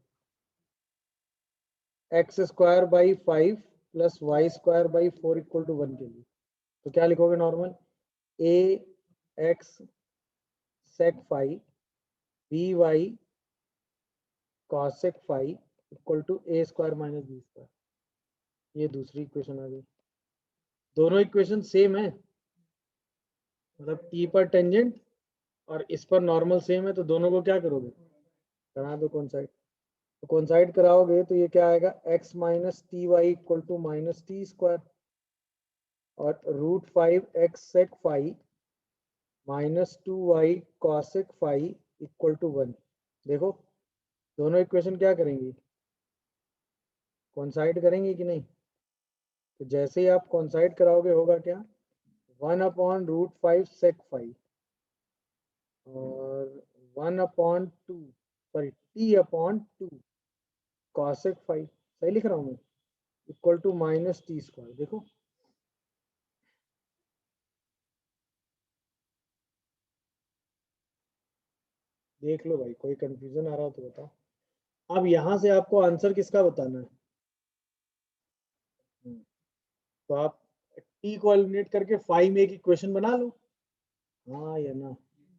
x square by 5 plus Y square by 4 equal to 1 के लिए। तो क्या लिखोगे normal? A x sec five B Y cosec five equal to A square minus B square. ये दूसरी इक्वेशन आ गई। दोनों इक्वेशन सेम है, मतलब टी पर टेंजेंट और इस पर नॉर्मल सेम है, तो दोनों को क्या करोगे, करा दो कोनसाइड। तो कोनसाइड कराओगे तो ये क्या आएगा, x minus T Y equal to minus T square, और √5 x sec phi minus 2y cosec phi equal to 1। देखो दोनों इक्वेशन क्या करेंगी, कोनसाइड करेंगे कि नहीं। तो जैसे ही आप कोनसाइड कराओगे होगा क्या, 1/√5 sec फाई और 1/2 सॉरी t/2 cosec फाई, सही लिख रहा हूँ मैं, equal to minus T square. देखो देख लो भाई, कोई कंफ्यूजन आ रहा हो तो बताओ। अब यहाँ से आपको आंसर किसका बताना है, तो आप t को एलिमिनेट करके फाई में एक इक्वेशन बना लो, हाँ या ना,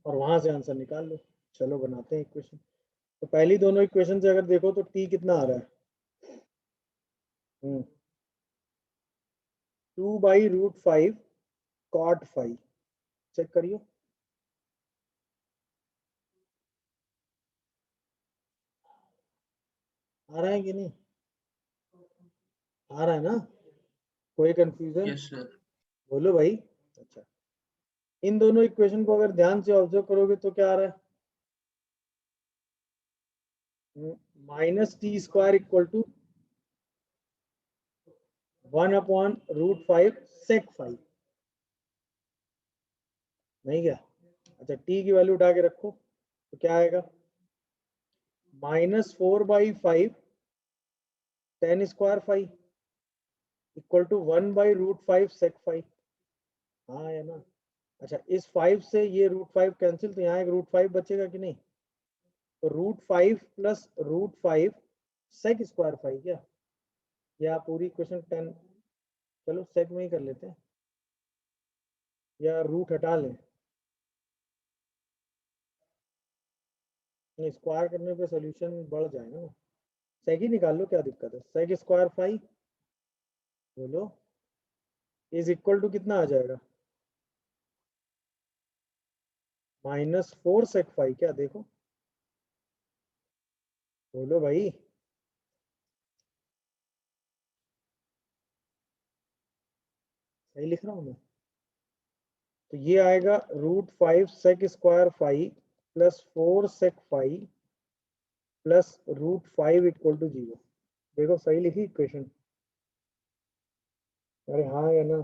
और वहां से आंसर निकाल लो। चलो बनाते हैं इक्वेशन। तो पहली दोनों इक्वेशन से अगर देखो तो t कितना आ रहा है, 2/√5 cot फाई, चेक करियो, आ रहा है कि नहीं, आ रहा है ना, कोई कंफ्यूजन? Yes sir. बोलो भाई। अच्छा, इन दोनों इक्वेशन को अगर ध्यान से ऑब्जर्व करोगे तो क्या आ रहा है, minus T square equal to 1/√5 sec phi, नहीं क्या। अच्छा, t की वैल्यू उठा के रखो तो क्या आएगा, -4/5 tan square phi equal to 1/√5 sec phi, हाँ या ना। अच्छा, इस 5 से ये √5 कैंसिल, तो यहाँ एक √5 बचेगा कि नहीं, तो √5 प्लस √5 सेक स्क्वायर फाई क्या, या पूरी इक्वेशन 10, चलो सेक में ही कर लेते हैं, या रूट हटा लें, नहीं स्क्वायर करने पे सोल्यूशन बढ़ जाएगा ना, सेक ही निकाल लो, क्या दिक्कत है, सेक स्क्वायर फाई बोलो इज इक्वल टू कितना आ जाएगा, -4 सेक फाई क्या, देखो बोलो भाई, सही लिख रहा हूँ मैं। तो ये आएगा √5 sec square phi plus 4 sec phi plus √5 equal to 0। देखो सही लिखी इक्वेशन, अरे हाँ या ना।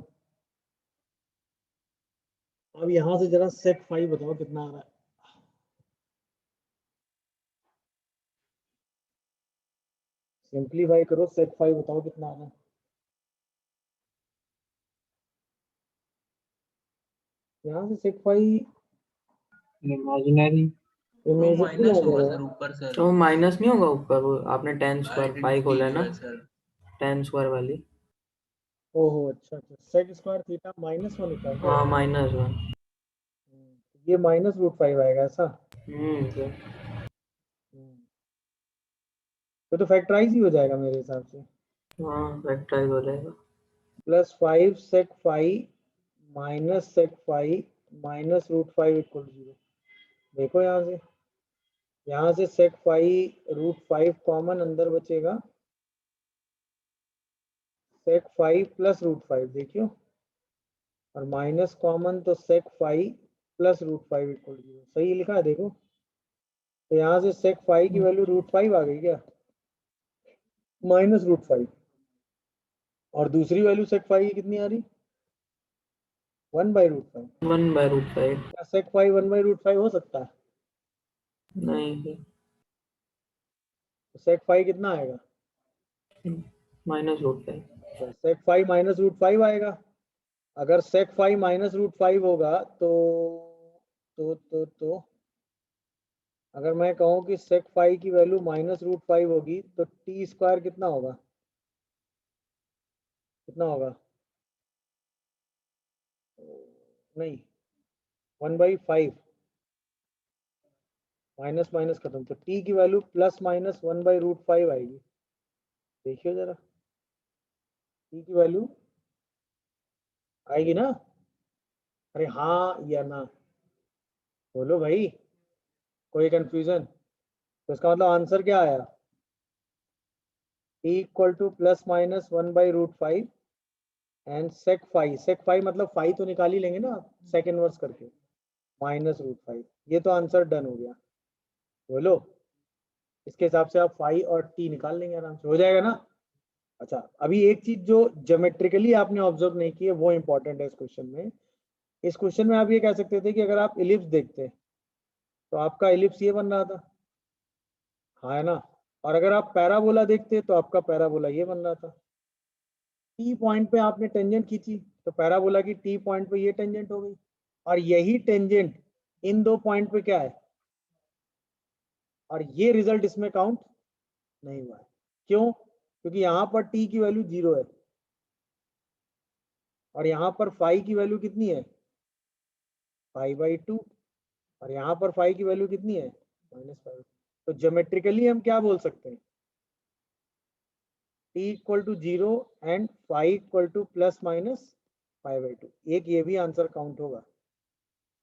अब यहां से जरा सेक फाई बताओ कितना आ रहा है, सिंपलीफाई करो, सेक फाई बताओ कितना आ रहा है, यहाँ से सेक फाई इमेजिनरी वो इमेजिनरी आ माइनस होगा जाएगा, सर ऊपर सर। तो माइनस नहीं होगा ऊपर, वो आपने tan स्क्वायर फाई खोला है ना, tan स्क्वायर वाली। ओहो अच्छा अच्छा, सेक स्क्वायर थीटा -1 होता है क्या, हाँ -1। ये -√5 आएगा ऐसा, सर। तो फैक्टराइज ही हो जाएगा मेरे हिसाब से, हाँ फैक्टराइज हो जाएगा। Plus 5 sec phi minus sec phi minus √5 equal to 0। देखो यहाँ से सेक फाई √5 कॉमन अंदर बचेगा, सेक फाई प्लस √5 देखियो, और माइनस कॉमन तो sec phi plus √5 equal to 0, सही लिखा है देखो। तो यहाँ से सेक फाई की वैल्यू √5 आ गई क्या, -√5, और दूसरी वैल्यू सेक फाई की कितनी आ रही, 1/√5। 1/√5। क्या सेक फाई 1/√5 हो सकता है, नहीं सर, तो सेक फाई कितना आएगा, -√5। सेक फाई -√5 आएगा। अगर सेक फाई -√5 होगा तो अगर मैं कहूँ कि सेक फाई की वैल्यू -√5 होगी तो टी स्क्वायर कितना होगा, कितना होगा, नहीं 1/5, माइनस माइनस खत्म, तो टी की वैल्यू +-1/√5 आएगी, देखिए जरा टी की वैल्यू आएगी ना, अरे हाँ या ना, बोलो भाई, कोई कंफ्यूजन? तो इसका मतलब आंसर क्या आया? t equal to plus minus 1/√5 and sec phi मतलब फाई तो निकाल ही लेंगे ना सेक इनवर्स करके, -√5। ये तो आंसर डन हो गया। बोलो, इसके हिसाब से आप फाई और टी निकाल लेंगे, आराम से हो जाएगा ना। अच्छा, अभी एक चीज जो ज्योमेट्रिकली आपने ऑब्जर्व नहीं की है वो इंपॉर्टेंट है इस क्वेश्चन में। इस क्वेश्चन में आप ये कह सकते थे कि अगर आप इलिप्स देखते तो आपका इलिप्स ये बन रहा था, हाँ है ना। और अगर आप पैराबोला देखते तो आपका पैराबोला ये बन रहा था। टी पॉइंट पे आपने टेंजेंट खींची तो पैराबोला की टी पॉइंट पे ये टेंजेंट हो गई, और यही टेंजेंट इन दो पॉइंट पे क्या है, और ये रिजल्ट इसमें काउंट नहीं हुआ है। क्यों? क्योंकि यहाँ पर टी की वैल्यू 0 है और यहाँ पर फाई की वैल्यू कितनी है, π/2, और यहाँ पर फाई की वैल्यू कितनी है, -5। तो ज्योमेट्रिकली हम क्या बोल सकते हैं, t equal to 0 and phi equal to plus minus π/2। एक ये भी आंसर काउंट होगा।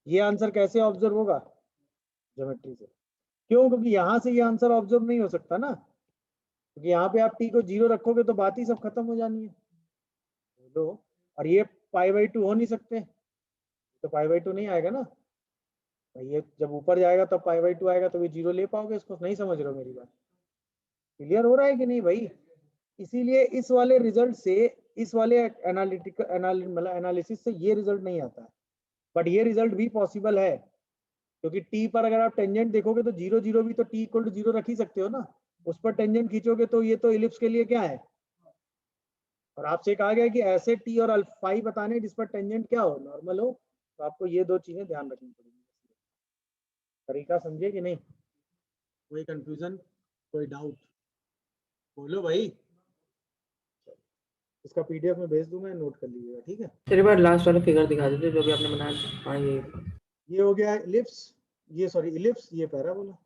ये आंसर कैसे ऑब्जर्व होगा, ज्योमेट्री से। क्यों? क्योंकि यहाँ से ये आंसर ऑब्जर्व नहीं हो सकता ना, क्योंकि यहाँ पे आप t को 0 रखोगे तो बात ही सब खत्म हो जानी है। तो और ये π/2 हो नहीं सकते, तो π/2 नहीं आएगा ना। ये जब ऊपर जाएगा तब π/2 आएगा, तो ये 0 ले पाओगे इसको। नहीं समझ रहे हो मेरी बात? क्लियर हो रहा है कि नहीं भाई? इसीलिए इस वाले रिजल्ट से, इस वाले मतलब एनालिसिस से ये रिजल्ट नहीं आता है, बट ये रिजल्ट भी पॉसिबल है, क्योंकि टी पर अगर आप टेंजेंट देखोगे तो 0 0 भी तो टी इक्वल टू 0 रख ही सकते हो ना। उस पर टेंजेंट खींचोगे तो ये तो इलिप्स के लिए क्या है, और आपसे कहा गया कि ऐसे टी और अल्फाई बताने जिस पर टेंजेंट क्या हो, नॉर्मल हो। तो आपको ये दो चीजें ध्यान रखनी पड़ेगी। तरीका समझे कि नहीं? कोई कंफ्यूजन, कोई डाउट? बोलो भाई। इसका पीडीएफ में भेज दूंगा, नोट कर लीजिएगा, ठीक है। चलिए बार लास्ट वाला फिगर दिखा दीजिए जो भी आपने बनाया था। हाँ, ये हो गया इलिप्स, ये सॉरी इलिप्स, ये पैराबोला।